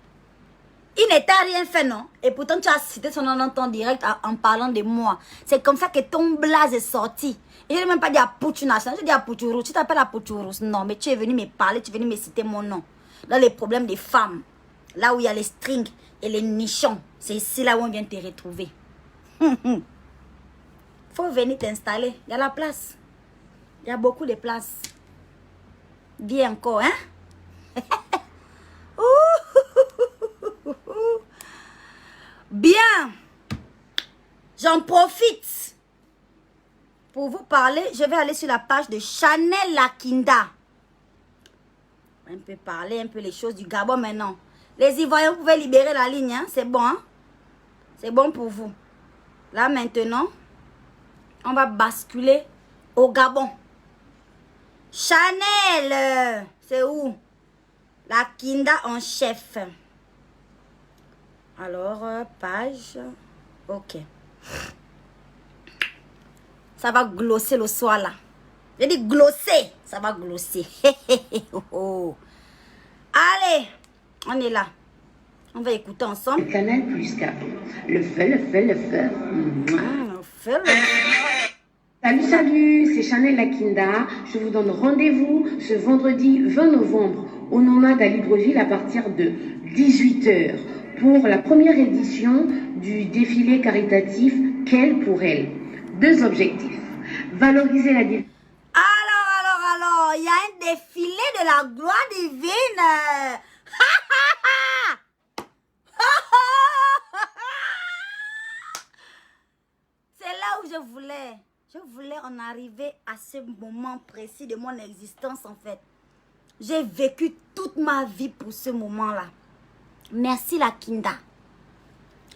Il ne t'a rien fait, non? Et pourtant, tu as cité son nom dans ton direct en parlant de moi. C'est comme ça que ton blaze est sorti. Et je n'ai même pas dit à Poutou National, je dis à Poutourous. Tu t'appelles à Poutourous? Non, mais tu es venu me parler, tu es venu me citer mon nom. Dans les problèmes des femmes, là où il y a les strings et les nichons, c'est ici là où on vient te retrouver. Faut venir t'installer. Il y a la place. Il y a beaucoup de place. Bien encore, hein? Bien, j'en profite pour vous parler. Je vais aller sur la page de Chanel Lakinda. Un peu parler, un peu les choses du Gabon maintenant. Les Ivoiriens, vous pouvez libérer la ligne, hein? C'est bon, hein? C'est bon pour vous. Là maintenant, on va basculer au Gabon. Chanel, c'est où? Lakinda en chef. Alors, page. Ok. Ça va glosser le soir là. J'ai dit glosser. Ça va glosser. Oh. Allez, on est là. On va écouter ensemble. Canal Plus Cap. Le feu. Salut, salut, c'est Chanel Lakinda. Je vous donne rendez-vous ce vendredi 20 novembre au Nomade à Libreville à partir de 18h pour la première édition du défilé caritatif Quelle pour elle. 2 objectifs. Valoriser la diversité. Alors, il y a un défilé de la gloire divine. C'est là où je voulais en arriver à ce moment précis de mon existence en fait. J'ai vécu toute ma vie pour ce moment-là. Merci Lakinda.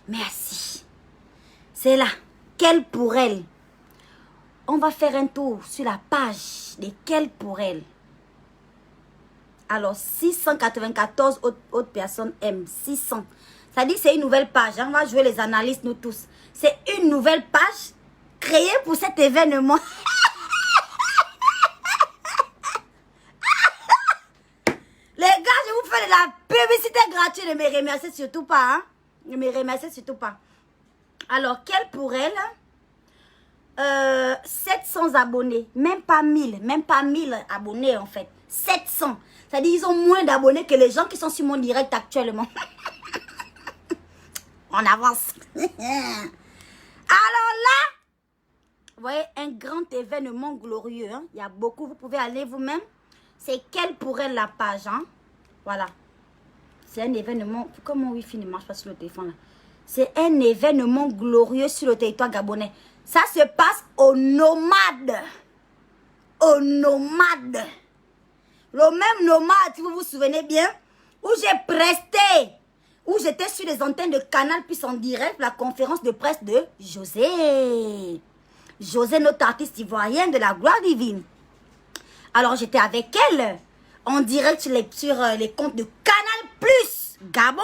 Merci. C'est là. Quelle pour elle. On va faire un tour sur la page de Quelle pour elle. Alors, 694 autres personnes aiment. 600. Ça dit que c'est une nouvelle page. On va jouer les analystes, nous tous. C'est une nouvelle page créée pour cet événement. Les gars, je vous fais de la publicité gratuite. Ne me remerciez surtout pas. Hein? Ne me remerciez surtout pas. Alors, Quelle pour elle. 700 abonnés. Même pas 1000. Même pas 1000 abonnés en fait. 700. C'est-à-dire ils ont moins d'abonnés que les gens qui sont sur mon direct actuellement. On avance. Alors là, vous voyez, un grand événement glorieux. Hein? Il y a beaucoup, vous pouvez aller vous-même. C'est Quelle pour elle la page. Hein? Voilà. C'est un événement. Comment Wi-Fi ne marche pas sur le téléphone là? C'est un événement glorieux sur le territoire gabonais. Ça se passe au Nomade. Au Nomade. Le même Nomade, si vous vous souvenez bien, où j'ai presté, où j'étais sur les antennes de Canal Plus en direct, la conférence de presse de José. José, notre artiste ivoirien de la gloire divine. Alors j'étais avec elle, en direct sur les comptes de Canal Plus Gabon.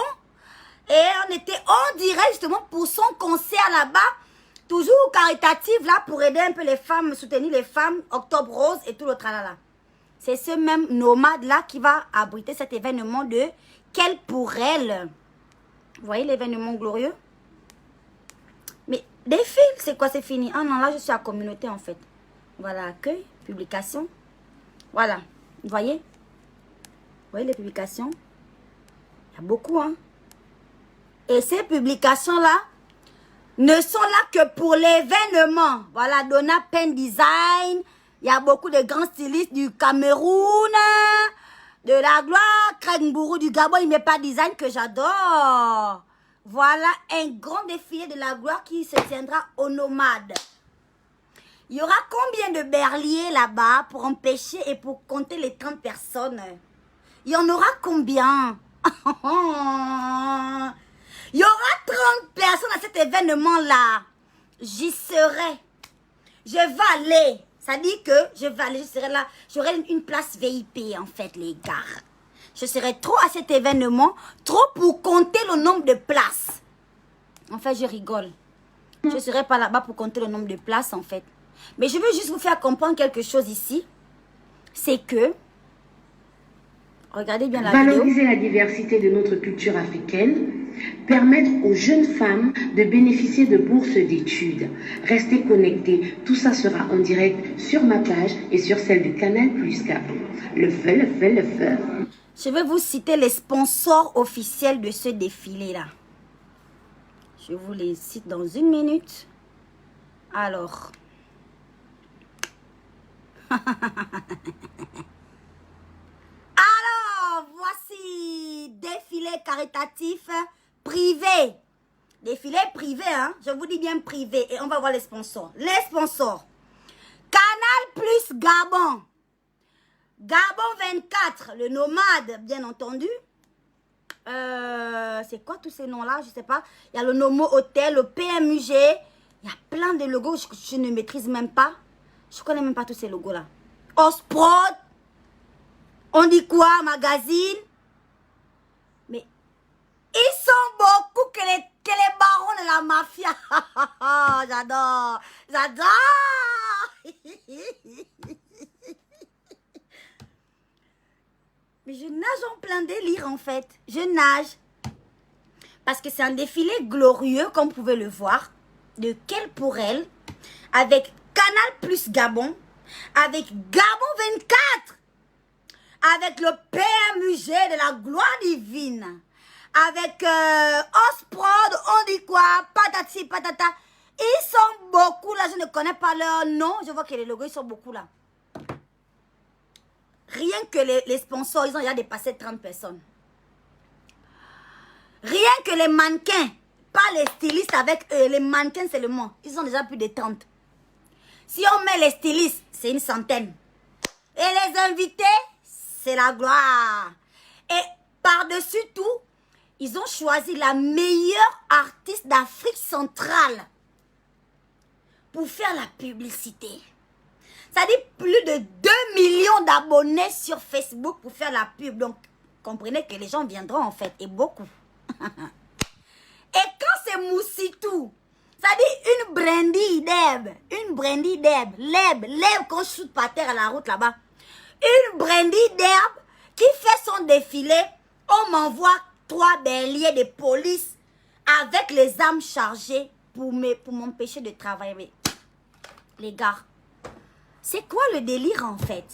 Et on était en direct justement pour son concert là-bas. Toujours caritative là pour aider un peu les femmes, soutenir les femmes, Octobre Rose et tout le tralala. C'est ce même Nomade là qui va abriter cet événement de Quelle pour elle. Vous voyez l'événement glorieux? Mais défile, c'est quoi? C'est fini. Ah non, là je suis à communauté en fait. Voilà, accueil, publication. Voilà, vous voyez? Vous voyez les publications? Il y a beaucoup hein. Et ces publications là ne sont là que pour l'événement. Voilà, Donna Pen Design. Il y a beaucoup de grands stylistes du Cameroun, de la gloire. Craig Mbourou du Gabon, il met pas design que j'adore. Voilà un grand défilé de la gloire qui se tiendra au Nomade. Il y aura combien de berliers là-bas pour empêcher et pour compter les 30 personnes? Il y en aura combien? Il y aura 30 personnes à cet événement-là. J'y serai. Je vais aller. Ça dit que je vais aller, je serai là. J'aurai une place VIP en fait, les gars. Je serai trop à cet événement, trop pour compter le nombre de places. En fait, je rigole. Je ne serai pas là-bas pour compter le nombre de places en fait. Mais je veux juste vous faire comprendre quelque chose ici. C'est que, regardez bien la vidéo. Valoriser la diversité de notre culture africaine. Permettre aux jeunes femmes de bénéficier de bourses d'études. Restez connectés. Tout ça sera en direct sur ma page et sur celle de Canal Plus Cap. Le feu. Je vais vous citer les sponsors officiels de ce défilé-là. Je vous les cite dans une minute. Alors. Alors, voici défilé caritatif privé. Défilé privé, hein. Je vous dis bien privé. Et on va voir les sponsors. Les sponsors. Canal Plus Gabon. Gabon 24. Le Nomade, bien entendu. C'est quoi tous ces noms-là? Je sais pas. Il y a le Nomo Hotel, le PMUG. Il y a plein de logos. Je ne maîtrise même pas. Je connais même pas tous ces logos-là. Osprod. On dit quoi? Magazine. Mais Ils sont beaucoup que les barons de la mafia. J'adore. J'adore. Mais je nage en plein délire en fait. Je nage. Parce que c'est un défilé glorieux, comme vous pouvez le voir. De Quelle pour elle. Avec Canal Plus Gabon. Avec Gabon 24. Avec le PMUG de la gloire divine. Avec Osprod, on dit quoi? Patati patata. Ils sont beaucoup là, je ne connais pas leur nom. Je vois que les logos, ils sont beaucoup là. Rien que les sponsors, ils ont déjà dépassé 30 personnes. Rien que les mannequins, pas les stylistes avec eux, les mannequins seulement, ils ont déjà plus de 30. Si on met les stylistes, c'est une centaine. Et les invités, c'est la gloire. Et par-dessus tout, ils ont choisi la meilleure artiste d'Afrique centrale pour faire la publicité. Ça dit plus de 2 millions d'abonnés sur Facebook pour faire la pub. Donc, comprenez que les gens viendront en fait, et beaucoup. Et quand c'est Moussitou, ça dit une brandy d'herbe. Une brandy d'herbe. L'herbe qu'on shoot par terre à la route là-bas. Une brandy d'herbe qui fait son défilé. On m'envoie 3 béliers de police avec les armes chargées pour m'empêcher de travailler. Mais, les gars, c'est quoi le délire en fait?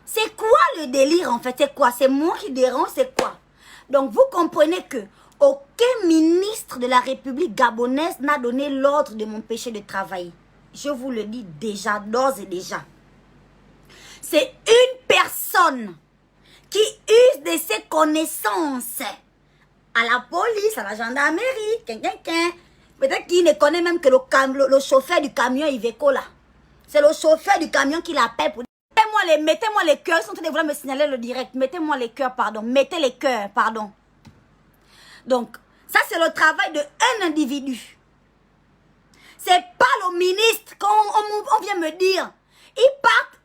C'est quoi le délire en fait? C'est quoi? C'est moi qui dérange, c'est quoi? Donc vous comprenez que aucun ministre de la République gabonaise n'a donné l'ordre de m'empêcher de travailler. Je vous le dis déjà, d'ores et déjà. C'est une personne qui use de ses connaissances à la police, à la gendarmerie, peut-être qu'il ne connaît même que le chauffeur du camion Iveco là. C'est le chauffeur du camion qui l'appelle pour dire mettez-moi les cœurs, ils sont en train de vouloir me signaler le direct. Mettez-moi les cœurs, pardon. Mettez les cœurs, pardon. Donc, ça c'est le travail d'un individu. C'est pas le ministre, quand on vient me dire. Ils partent,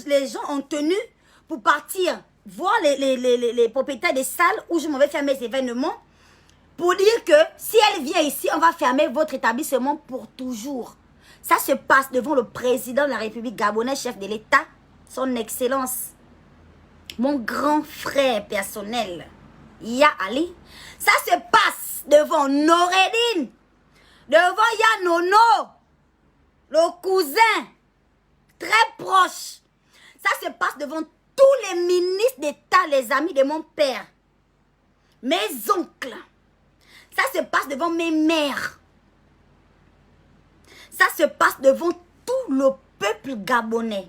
les gens en tenue pour partir voir les propriétaires des salles où je m'en vais faire mes événements. Pour dire que si elle vient ici, on va fermer votre établissement pour toujours. Ça se passe devant le président de la République gabonaise, chef de l'État, son excellence, mon grand frère personnel, Ya Ali. Ça se passe devant Noureddine, devant Ya Nono, le cousin, très proche. Ça se passe devant tous les ministres d'État, les amis de mon père, mes oncles. Ça se passe devant mes mères. Ça se passe devant tout le peuple gabonais.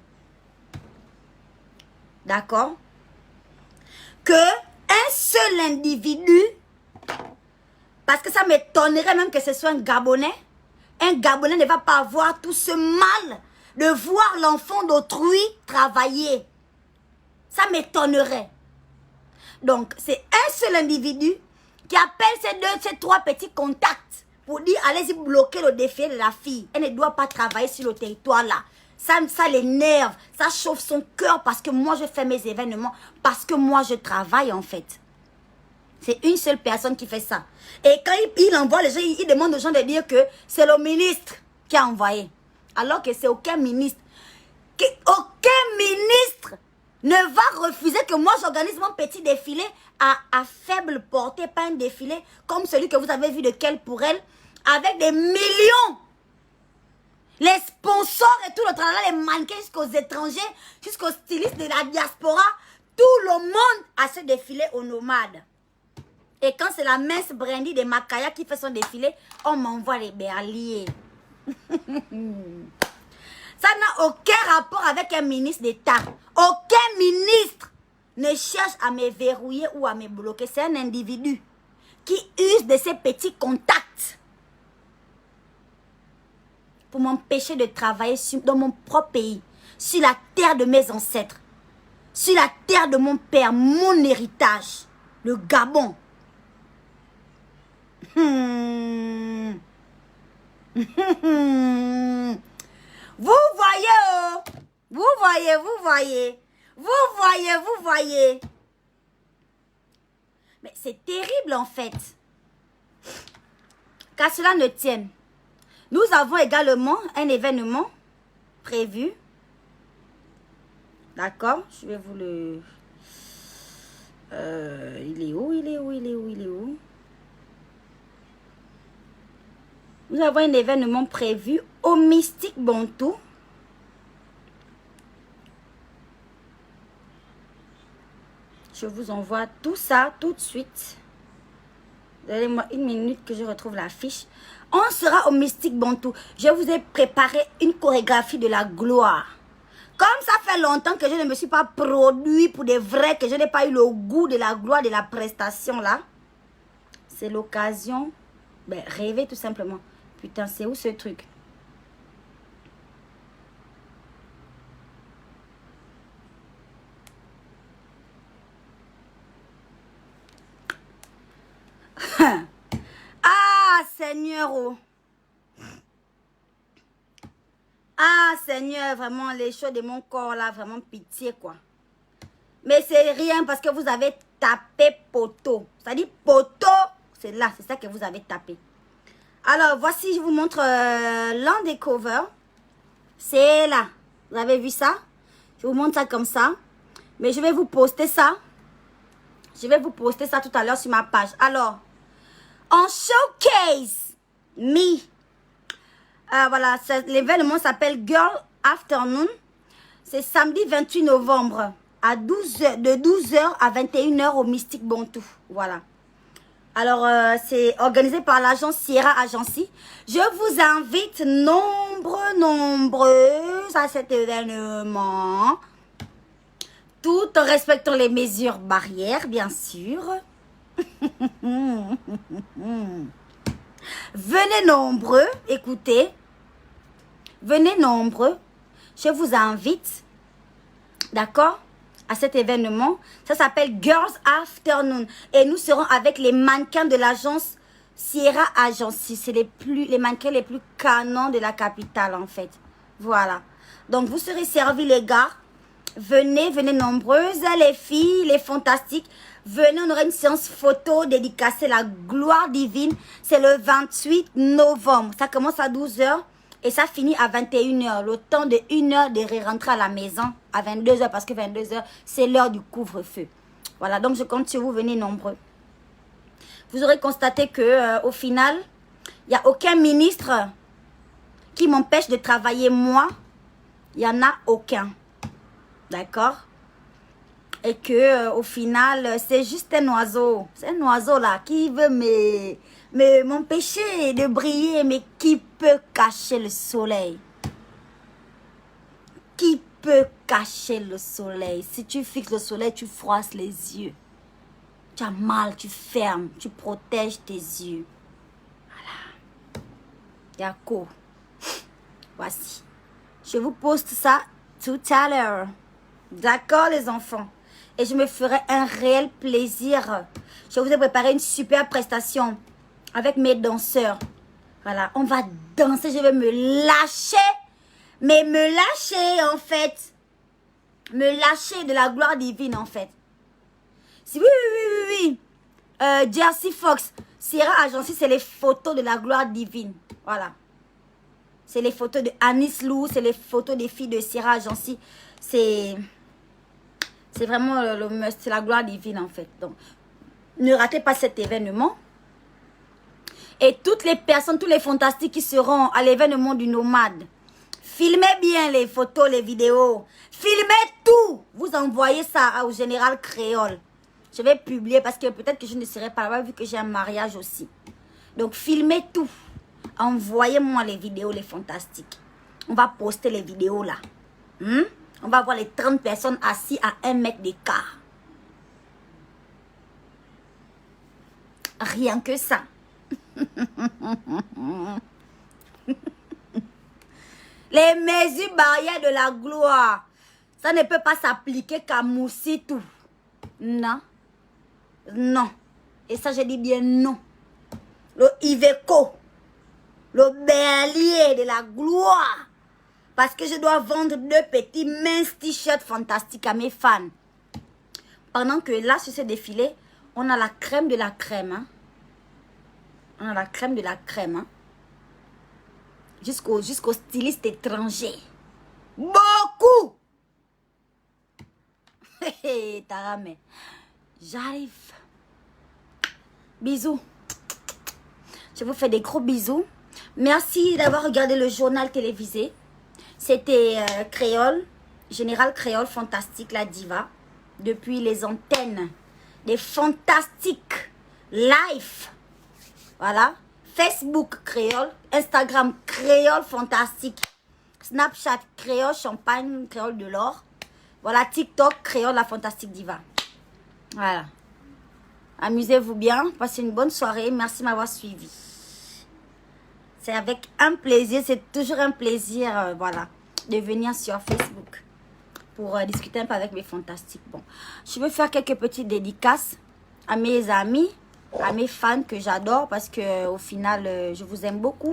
D'accord? Que un seul individu, parce que ça m'étonnerait même que ce soit un Gabonais ne va pas avoir tout ce mal de voir l'enfant d'autrui travailler. Ça m'étonnerait. Donc, c'est un seul individu qui appelle ces 3 petits contacts pour dire, allez-y bloquer le défi de la fille. Elle ne doit pas travailler sur le territoire là. Ça l'énerve, ça chauffe son cœur parce que moi je fais mes événements, parce que moi je travaille en fait. C'est une seule personne qui fait ça. Et quand il envoie les gens, il demande aux gens de dire que c'est le ministre qui a envoyé. Alors que c'est aucun ministre. Aucun ministre ne va refuser que moi j'organise mon petit défilé à faible portée, pas un défilé comme celui que vous avez vu de Quelle pour elle, avec des millions. Les sponsors et tout le travail, les mannequins jusqu'aux étrangers, jusqu'aux stylistes de la diaspora, tout le monde a ce défilé aux nomades. Et quand c'est la mince Brandy de Makaya qui fait son défilé, on m'envoie les berliers. Ça n'a aucun rapport avec un ministre d'État. Aucun ministre ne cherche à me verrouiller ou à me bloquer. C'est un individu qui use de ses petits contacts pour m'empêcher de travailler dans mon propre pays, sur la terre de mes ancêtres, sur la terre de mon père, mon héritage, le Gabon. Vous voyez, oh, vous voyez. Mais c'est terrible en fait. Qu'à cela ne tienne. Nous avons également un événement prévu. D'accord? Je vais vous le... il est où? Nous avons un événement prévu au Mystique Bantou. Je vous envoie tout ça tout de suite. Donnez-moi une minute que je retrouve la fiche. On sera au Mystique Bantou. Je vous ai préparé une chorégraphie de la gloire. Comme ça fait longtemps que je ne me suis pas produit pour des vrais, que je n'ai pas eu le goût de la gloire, de la prestation là. C'est l'occasion. Ben, rêver tout simplement. Putain, c'est où ce truc? Ah, Seigneur, oh. Ah, Seigneur, vraiment, les choses de mon corps, là, vraiment pitié, quoi. Mais c'est rien parce que vous avez tapé poteau. C'est-à-dire poteau, c'est là, c'est ça que vous avez tapé. Alors, voici, je vous montre l'un des covers. C'est là. Vous avez vu ça? Je vous montre ça comme ça. Mais je vais vous poster ça. Je vais vous poster ça tout à l'heure sur ma page. Alors, en showcase, voilà, l'événement s'appelle Girl Afternoon. C'est samedi 28 novembre à 12h, de 12h à 21h au Mystique Bantou. Voilà. Alors, c'est organisé par l'agence Sierra Agency. Je vous invite nombreux à cet événement. Tout en respectant les mesures barrières, bien sûr. Venez nombreux, écoutez. Venez nombreux. Je vous invite, d'accord, à cet événement. Ça s'appelle Girls Afternoon. Et nous serons avec les mannequins de l'agence Sierra Agency. C'est les mannequins les plus canons de la capitale, en fait. Voilà. Donc, vous serez servis, les gars. Venez, venez nombreuses, les filles, les fantastiques. Venez, on aura une séance photo dédicacée la gloire divine. C'est le 28 novembre. Ça commence à 12h et ça finit à 21h. Le temps de 1h de rentrer à la maison à 22h parce que 22h, c'est l'heure du couvre-feu. Voilà, donc je compte sur vous, venez nombreux. Vous aurez constaté que au final, il n'y a aucun ministre qui m'empêche de travailler moi. Il n'y en a aucun. D'accord? Et que au final, c'est juste un oiseau. C'est un oiseau là qui veut m'empêcher de briller. Mais qui peut cacher le soleil? Qui peut cacher le soleil? Si tu fixes le soleil, tu froisses les yeux. Tu as mal, tu fermes, tu protèges tes yeux. Voilà. D'accord. Voici. Je vous poste ça tout à l'heure. D'accord, les enfants? Et je me ferai un réel plaisir. Je vous ai préparé une super prestation avec mes danseurs. Voilà, on va danser. Je vais me lâcher. Mais me lâcher, en fait. Me lâcher de la gloire divine, en fait. Si, oui. Jersey Fox, Sierra Agency, c'est les photos de la gloire divine. Voilà. C'est les photos de Anis Lou, c'est les photos des filles de Sierra Agency. C'est vraiment le must, c'est la gloire divine en fait. Donc, ne ratez pas cet événement. Et toutes les personnes, tous les fantastiques qui seront à l'événement du nomade, filmez bien les photos, les vidéos. Filmez tout. Vous envoyez ça au général Créole. Je vais publier parce que peut-être que je ne serai pas là vu que j'ai un mariage aussi. Donc, filmez tout. Envoyez-moi les vidéos, les fantastiques. On va poster les vidéos là. On va voir les 30 personnes assises à 1 mètre d'écart. Rien que ça. Les mesures barrières de la gloire. Ça ne peut pas s'appliquer qu'à Moussitou. Non. Non. Et ça, je dis bien non. Le Iveco. Le bélier de la gloire. Parce que je dois vendre 2 petits minces t-shirts fantastiques à mes fans. Pendant que là, sur ce défilé, On a la crème de la crème. Hein. On a la crème de la crème. Hein. Jusqu'au styliste étranger. Beaucoup. Tara, mais j'arrive. Bisous. Je vous fais des gros bisous. Merci d'avoir regardé le journal télévisé. C'était Créole, Général Créole Fantastique, la diva. Depuis les antennes des Fantastiques Live. Voilà. Facebook Créole, Instagram Créole Fantastique, Snapchat Créole Champagne, Créole de l'Or. Voilà, TikTok Créole la Fantastique Diva. Voilà. Amusez-vous bien, passez une bonne soirée. Merci de m'avoir suivi. C'est avec un plaisir, c'est toujours un plaisir, voilà, de venir sur Facebook pour discuter un peu avec mes fantastiques. Bon, je veux faire quelques petites dédicaces à mes amis, à mes fans que j'adore parce que au final, je vous aime beaucoup.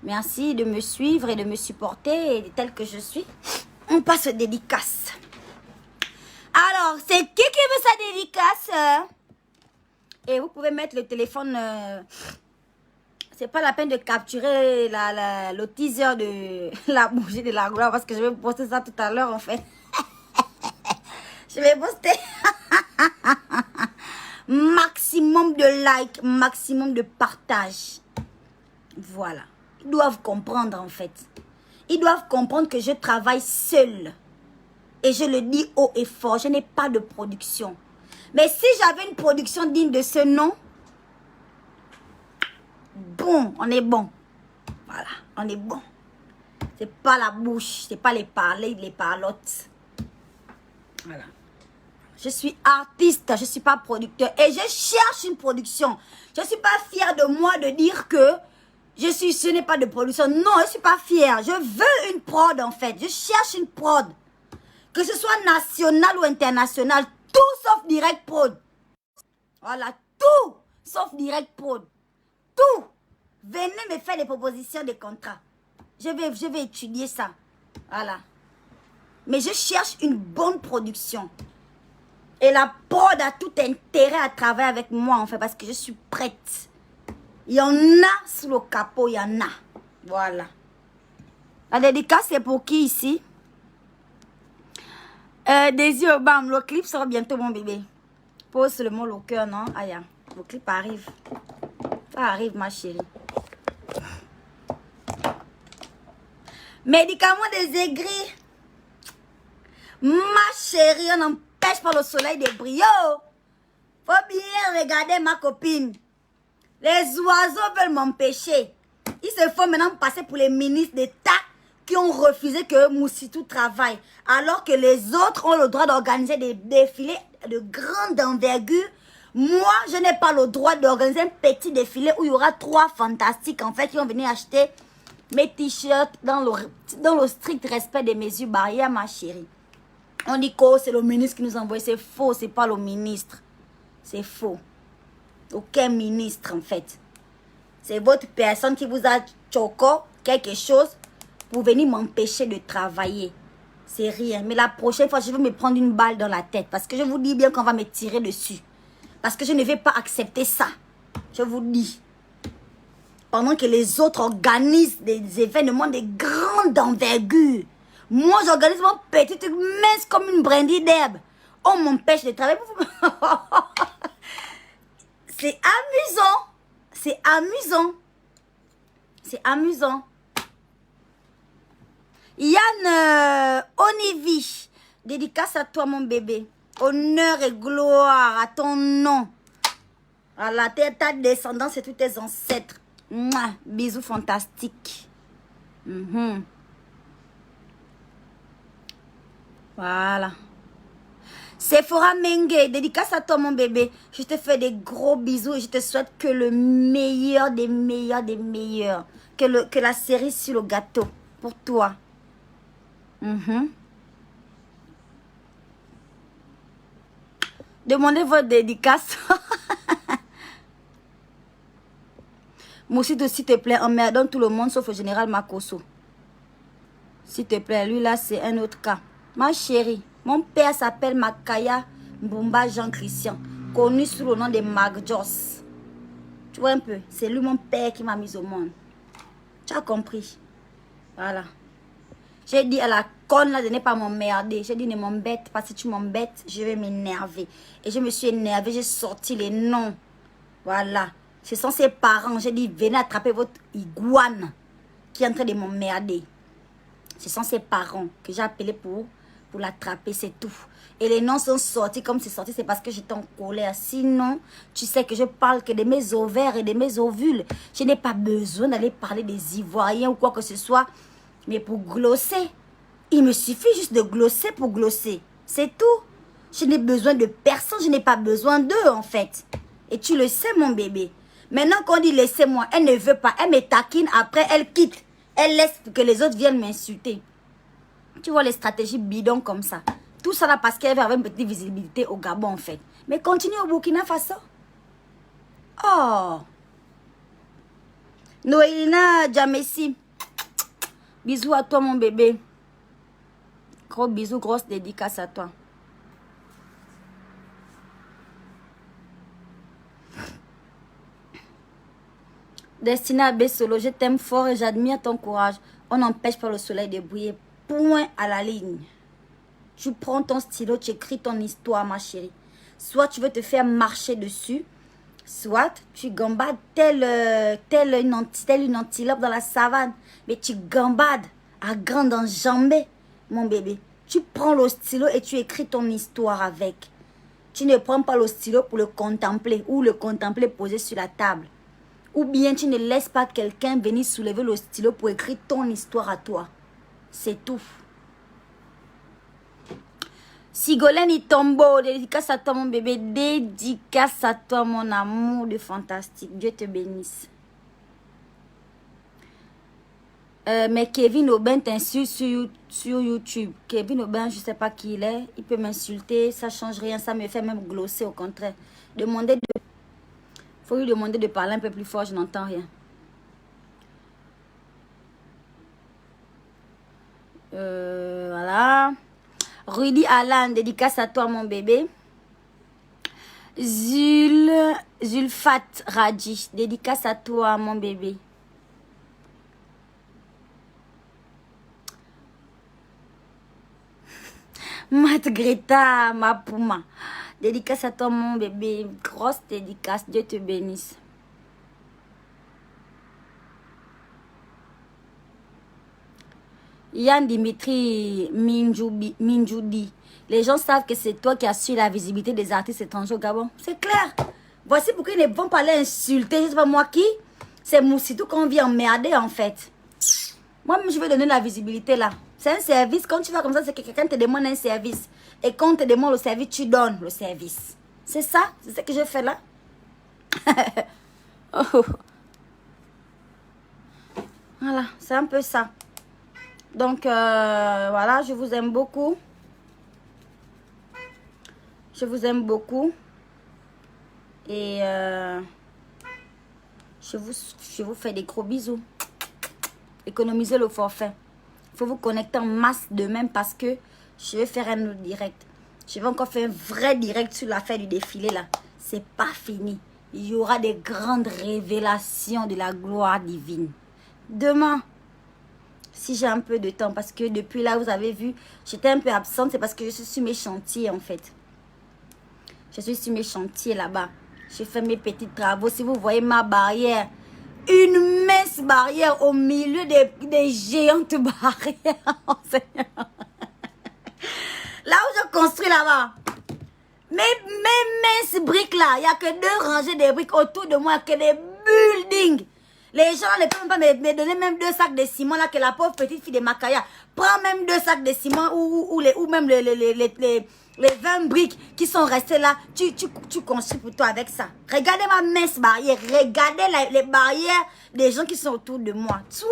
Merci de me suivre et de me supporter et tel que je suis. On passe aux dédicaces. Alors, c'est qui veut sa dédicace? Et vous pouvez mettre le téléphone... c'est pas la peine de capturer le teaser de la bougie de la gloire parce que je vais poster ça tout à l'heure en fait. Je vais poster maximum de likes, maximum de partage. Voilà. Ils doivent comprendre en fait. Ils doivent comprendre que je travaille seule. Et je le dis haut et fort, je n'ai pas de production. Mais si j'avais une production digne de ce nom, bon, on est bon. Voilà, on est bon. C'est pas la bouche, c'est pas les parlottes. Voilà. Je suis artiste, je suis pas producteur. Et je cherche une production. Je suis pas fière de moi de dire que ce n'est pas de production. Non, je suis pas fière. Je veux une prod en fait. Je cherche une prod. Que ce soit national ou international. Tout sauf direct prod. Voilà, tout sauf direct prod. Tout. Venez me faire des propositions de contrats. Je vais étudier ça. Voilà. Mais je cherche une bonne production. Et la prod a tout intérêt à travailler avec moi, en fait, parce que je suis prête. Il y en a sous le capot, il y en a. Voilà. La dédicace, c'est pour qui ici? Désir Obama, le clip sera bientôt, mon bébé. Pose le mot au cœur, non? Aïe, le clip arrive. Ça arrive, ma chérie. Médicaments des aigris. Ma chérie, on n'empêche pas le soleil de briller. Faut bien regarder ma copine. Les oiseaux veulent m'empêcher. Ils se font maintenant passer pour les ministres d'État qui ont refusé que Moussitou travaille. Alors que les autres ont le droit d'organiser des défilés de grande envergure. Moi, je n'ai pas le droit d'organiser un petit défilé où il y aura 3 fantastiques en fait qui vont venir acheter mes t-shirts dans le strict respect des mesures barrières, ma chérie. On dit que c'est le ministre qui nous envoie. C'est faux, c'est pas le ministre. C'est faux. Aucun ministre en fait. C'est votre personne qui vous a choqué quelque chose pour venir m'empêcher de travailler. C'est rien. Mais la prochaine fois, je vais me prendre une balle dans la tête. Parce que je vous dis bien qu'on va me tirer dessus. Parce que je ne vais pas accepter ça. Je vous dis. Pendant que les autres organisent des événements de grande envergure. Moi, j'organise mon petit truc mince comme une brindille d'herbe. On m'empêche de travailler. C'est amusant. C'est amusant. C'est amusant. Yann Onivi. Dédicace à toi, mon bébé. Honneur et gloire à ton nom. À la terre, ta descendance et tous tes ancêtres. Mouah, bisous fantastiques. Voilà. Sephora Mengue, dédicace à toi mon bébé. Je te fais des gros bisous et je te souhaite que le meilleur des meilleurs des meilleurs. Que la cerise sur le gâteau pour toi. Demandez votre dédicace. Moussitou, s'il te plaît, emmerdons tout le monde sauf le général Makosso. S'il te plaît, lui là, c'est un autre cas. Ma chérie, mon père s'appelle Makaya Mbumba Jean-Christian. connu sous le nom de Mark Joss. Tu vois un peu, c'est lui mon père qui m'a mise au monde. Tu as compris? Voilà. J'ai dit à la conne là de ne pas m'emmerder. J'ai dit ne m'embête pas, si tu m'embêtes, je vais m'énerver. Et je me suis énervée, j'ai sorti les noms. Voilà. Ce sont ses parents. J'ai dit venez attraper votre iguane qui est en train de m'emmerder. Ce sont ses parents que j'ai appelé pour l'attraper, c'est tout. Et les noms sont sortis comme c'est sorti, c'est parce que j'étais en colère. Sinon, tu sais que je parle que de mes ovaires et de mes ovules. Je n'ai pas besoin d'aller parler des Ivoiriens ou quoi que ce soit. Mais pour glosser, il me suffit juste de glosser pour glosser. C'est tout. Je n'ai besoin de personne, je n'ai pas besoin d'eux en fait. Et tu le sais mon bébé. Maintenant qu'on dit laissez-moi, elle ne veut pas, elle me taquine, après elle quitte. Elle laisse que les autres viennent m'insulter. Tu vois les stratégies bidons comme ça. Tout ça là parce qu'elle veut avoir une petite visibilité au Gabon en fait. Mais continue au Burkina Faso. Oh. Noélina Djamessi. Bisous à toi mon bébé. Gros bisous, grosse dédicace à toi. Destina Bessolo, je t'aime fort et j'admire ton courage. On n'empêche pas le soleil de briller. Point à la ligne. Tu prends ton stylo, tu écris ton histoire, ma chérie. Soit tu veux te faire marcher dessus, soit tu gambades telle une antilope dans la savane. Mais tu gambades à grande enjambée, mon bébé. Tu prends le stylo et tu écris ton histoire avec. Tu ne prends pas le stylo pour le contempler ou le contempler posé sur la table. Ou bien tu ne laisses pas quelqu'un venir soulever le stylo pour écrire ton histoire à toi. C'est tout. Sigolène Itombo, dédicace à toi mon bébé, dédicace à toi mon amour de fantastique. Dieu te bénisse. Mais Kevin Aubin t'insulte sur YouTube. Kevin Aubin, je ne sais pas qui il est. Il peut m'insulter, ça ne change rien, ça me fait même glosser au contraire. Faut lui demander de parler un peu plus fort, je n'entends rien. Voilà. Rudy Alan, dédicace à toi mon bébé. Zulfat Raji, dédicace à toi mon bébé. Mat Greta, ma pouma. Dédicace à toi mon bébé. Grosse dédicace, Dieu te bénisse. Yann Dimitri Minjoudi. Les gens savent que c'est toi qui as su la visibilité des artistes étrangers au Gabon. C'est clair. Voici pourquoi ils ne vont pas aller insulter. Je ne sais pas moi qui. C'est Moussitou qu'on vient emmerder en fait. Moi, je vais donner la visibilité là. C'est un service. Quand tu vas comme ça, c'est que quelqu'un te demande un service. Et quand on te demande le service, tu donnes le service. C'est ça. C'est ce que je fais là. Oh. Voilà, c'est un peu ça. Donc, voilà, je vous aime beaucoup. Je vous aime beaucoup. Et je vous fais des gros bisous. Économisez le forfait. Il faut vous connecter en masse demain parce que je vais faire un autre direct. Je vais encore faire un vrai direct sur l'affaire du défilé là. C'est pas fini. Il y aura des grandes révélations de la gloire divine. Demain, si j'ai un peu de temps, parce que depuis là, vous avez vu, j'étais un peu absente. C'est parce que je suis sur mes chantiers en fait. Je suis sur mes chantiers là-bas. J'ai fait mes petits travaux. Si vous voyez ma barrière, une mince barrière au milieu des géantes barrières. Oh, Seigneur. Là où je construis là-bas, mes minces briques là, il n'y a que 2 rangées de briques autour de moi, que des buildings. Les gens ne peuvent même pas me donner même 2 sacs de ciment là, que la pauvre petite fille de Makaya prend même 2 sacs de ciment ou même les 20 briques qui sont restées là. Tu construis pour toi avec ça. Regardez ma mince barrière. Regardez les barrières des gens qui sont autour de moi. Toi!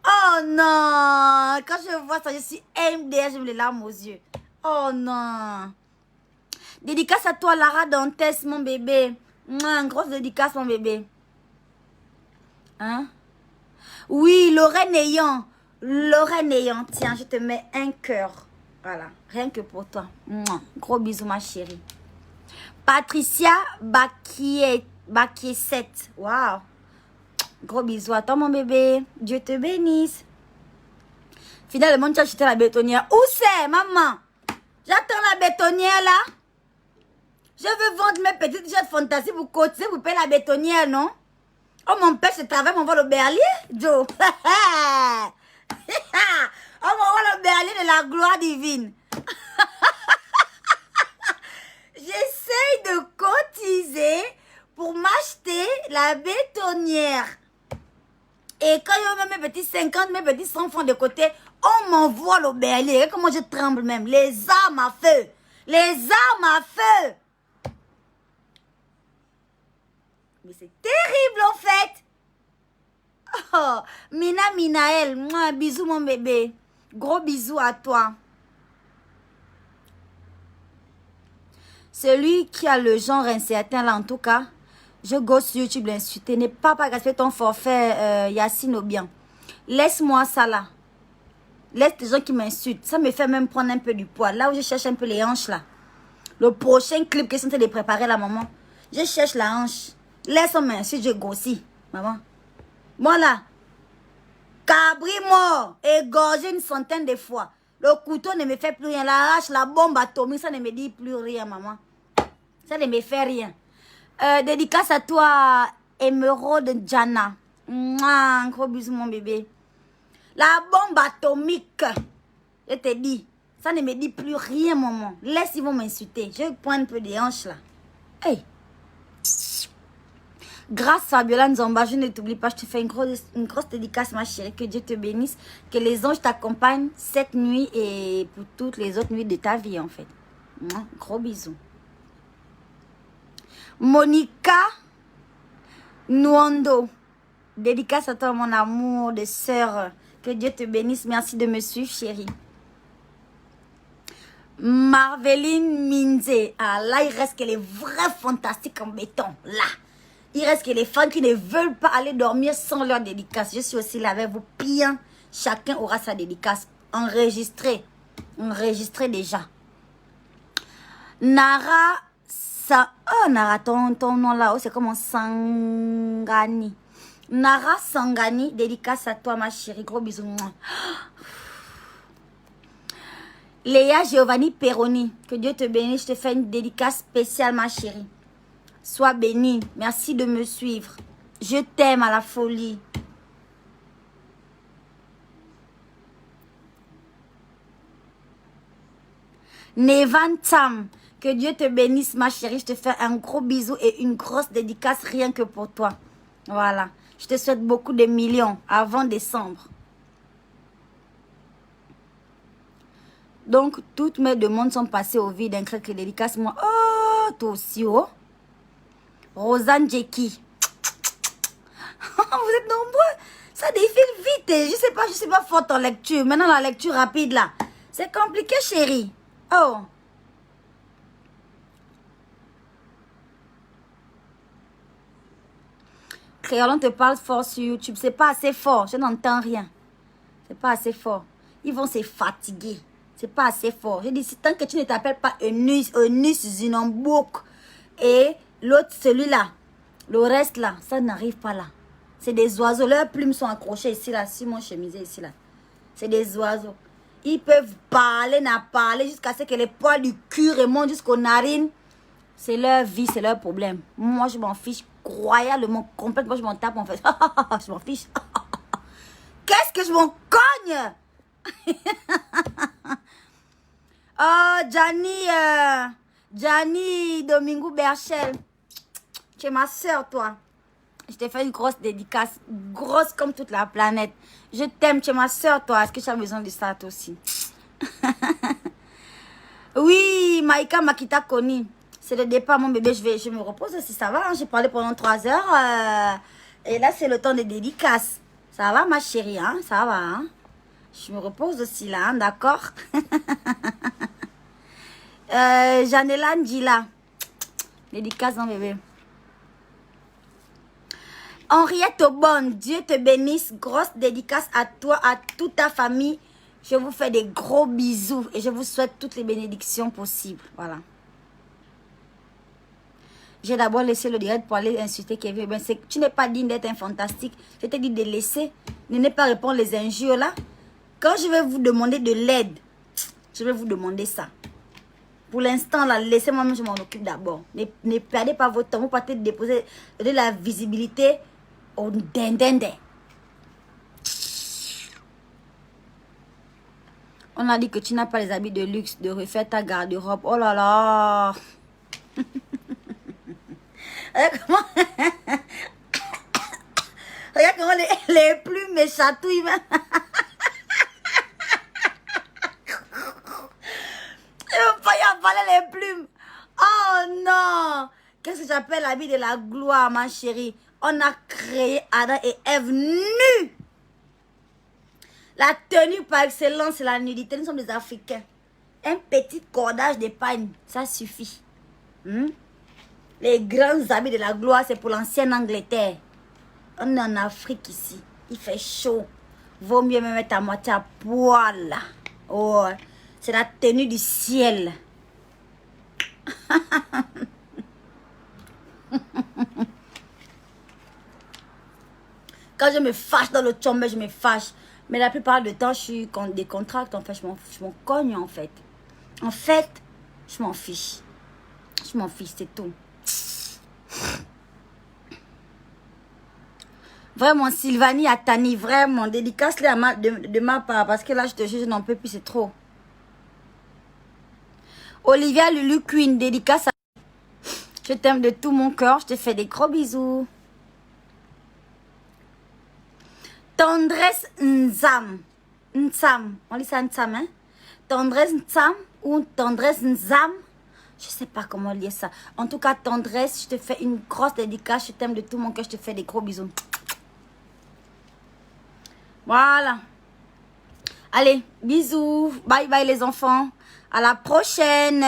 Oh non! Quand je vois ça, je suis MDR, je me les larmes aux yeux. Oh non! Dédicace à toi, Lara Dantes, mon bébé. Une grosse dédicace, mon bébé. Hein? Oui, Lorraine Ayant. Lorraine Ayant. Tiens, je te mets un cœur. Voilà. Rien que pour toi. Mouah. Gros bisous, ma chérie. Patricia Bakiesset. Waouh. Gros bisous à toi, mon bébé. Dieu te bénisse. Finalement, tu as acheté la bétonnière. Où c'est, maman? J'attends la bétonnière, là. Je veux vendre mes petites jets de fantaisie pour cotiser, pour payer la bétonnière, non? Oh, mon père, je travaille, m'envoie le berlier, Joe. Oh, m'envoie le berlier de la gloire divine. J'essaye de cotiser pour m'acheter la bétonnière. Et quand il y a mes petits 50, mes petits 100 francs de côté, on m'envoie le berlier. Comment je tremble même. Les armes à feu. Les armes à feu. Mais c'est terrible en fait. Oh, Minaël. Mouah, bisous mon bébé. Gros bisous à toi. Celui qui a le genre incertain là en tout cas. Je gosse sur YouTube l'insulter. N'ai pas gaspiller ton forfait Yacine Obian. Laisse-moi ça là. Laisse les gens qui m'insultent. Ça me fait même prendre un peu du poids. Là où je cherche un peu les hanches là. Le prochain clip que je suis en train de préparer la maman. Je cherche la hanche. Laisse-moi m'insulter, je grossis. Maman. Moi là. Cabri mort. Égorgé une centaine de fois. Le couteau ne me fait plus rien. La hache, la bombe atomique, ça ne me dit plus rien maman. Ça ne me fait rien. Dédicace à toi, Emeraude Jana. Mouah, gros bisous, mon bébé. La bombe atomique, je te dis, ça ne me dit plus rien, maman. Laisse, ils vont m'insulter. Je prends un peu des hanches, là. Hey. Grâce Fabiola Nzomba, je ne t'oublie pas, je te fais une grosse dédicace, ma chérie. Que Dieu te bénisse. Que les anges t'accompagnent cette nuit et pour toutes les autres nuits de ta vie, en fait. Mouah, gros bisous. Monica Nwando. Dédicace à toi, mon amour de sœur. Que Dieu te bénisse. Merci de me suivre, chérie. Marveline Minze. Ah, là, il reste que les vrais fantastiques en béton. Là. Il reste que les fans qui ne veulent pas aller dormir sans leur dédicace. Je suis aussi là avec vous. Bien, chacun aura sa dédicace. Enregistrée. Enregistrée déjà. Nara. Oh, Nara, ton nom là, oh, c'est comme un Sangani. Nara Sangani, dédicace à toi, ma chérie. Gros bisous. Léa Giovanni Peroni, que Dieu te bénisse. Je te fais une dédicace spéciale, ma chérie. Sois bénie. Merci de me suivre. Je t'aime à la folie. Nevan Tam. Que Dieu te bénisse, ma chérie. Je te fais un gros bisou et une grosse dédicace rien que pour toi. Voilà. Je te souhaite beaucoup de millions avant décembre. Donc, toutes mes demandes sont passées au vide. Un crack dédicace, moi. Oh, toi aussi, oh. Rosanne Jeki. Vous êtes nombreux. Ça défile vite. Je sais pas forte en lecture. Maintenant, la lecture rapide, là. C'est compliqué, chérie. Oh. Créolon te parle fort sur YouTube. C'est pas assez fort. Je n'entends rien. C'est pas assez fort. Ils vont se fatiguer. C'est pas assez fort. Je dis, tant que tu ne t'appelles pas Eunice Zinombouk et l'autre, celui-là, le reste là, ça n'arrive pas là. C'est des oiseaux. Leurs plumes sont accrochées ici, là, sur mon chemisier, ici, là. C'est des oiseaux. Ils peuvent parler, jusqu'à ce que les poils du cul remontent jusqu'aux narines. C'est leur vie, c'est leur problème. Moi, je m'en fiche royalement, complètement, je m'en tape en fait. Je m'en fiche. Qu'est-ce que je m'en cogne? Oh, Gianni Domingo Berchel. Tu es ma soeur, toi. Je t'ai fait une grosse dédicace. Grosse comme toute la planète. Je t'aime, tu es ma soeur, toi. Est-ce que tu as besoin de ça, toi aussi? Oui, Maïka Makita Koni. C'est le départ, mon bébé. Je me repose aussi, ça va. Hein? J'ai parlé pendant 3 heures. Et là, c'est le temps de dédicace. Ça va, ma chérie, hein? Ça va, hein? Je me repose aussi, là, hein? D'accord? Janela Ndila. Dédicace, mon bébé. Henriette Aubonne, Dieu te bénisse. Grosse dédicace à toi, à toute ta famille. Je vous fais des gros bisous et je vous souhaite toutes les bénédictions possibles. Voilà. J'ai d'abord laissé le direct pour aller insulter Kevin. Ben, tu n'es pas digne d'être un fantastique. Je t'ai dit de laisser. Ne pas répondre les injures là. Quand je vais vous demander de l'aide, je vais vous demander ça. Pour l'instant, là, laissez-moi, je m'en occupe d'abord. Ne perdez pas votre temps. Vous partez déposer de la visibilité au dindindin. On a dit que tu n'as pas les habits de luxe, de refaire ta garde-robe. Oh là là. Regarde comment les plumes me chatouillent. Je ne veux pas y avaler les plumes. Oh non. Qu'est-ce que j'appelle l'habit de la gloire, ma chérie? On a créé Adam et Ève nus. La tenue par excellence, c'est la nudité. Nous sommes des Africains. Un petit cordage d'épargne, ça suffit. Les grands habits de la gloire, c'est pour l'ancienne Angleterre. On est en Afrique ici. Il fait chaud. Vaut mieux me mettre à moitié à poil. Oh, c'est la tenue du ciel. Quand je me fâche dans le tombe, je me fâche. Mais la plupart du temps, je suis décontracte. En fait, je m'en cogne, en fait. En fait, je m'en fiche. Je m'en fiche, c'est tout. Vraiment, Sylvanie Atani, vraiment, dédicace-les de ma part. Parce que là, je te jure, je n'en peux plus, c'est trop. Olivia Lulu Queen, dédicace à... Je t'aime de tout mon cœur, je te fais des gros bisous. Tendresse Nzam. Nzam. On lit ça Nzam, hein? Tendresse Nzam ou tendresse Nzam. Je sais pas comment lire ça. En tout cas, tendresse, je te fais une grosse dédicace. Je t'aime de tout mon cœur, je te fais des gros bisous. Voilà. Allez, bisous. Bye bye les enfants. À la prochaine.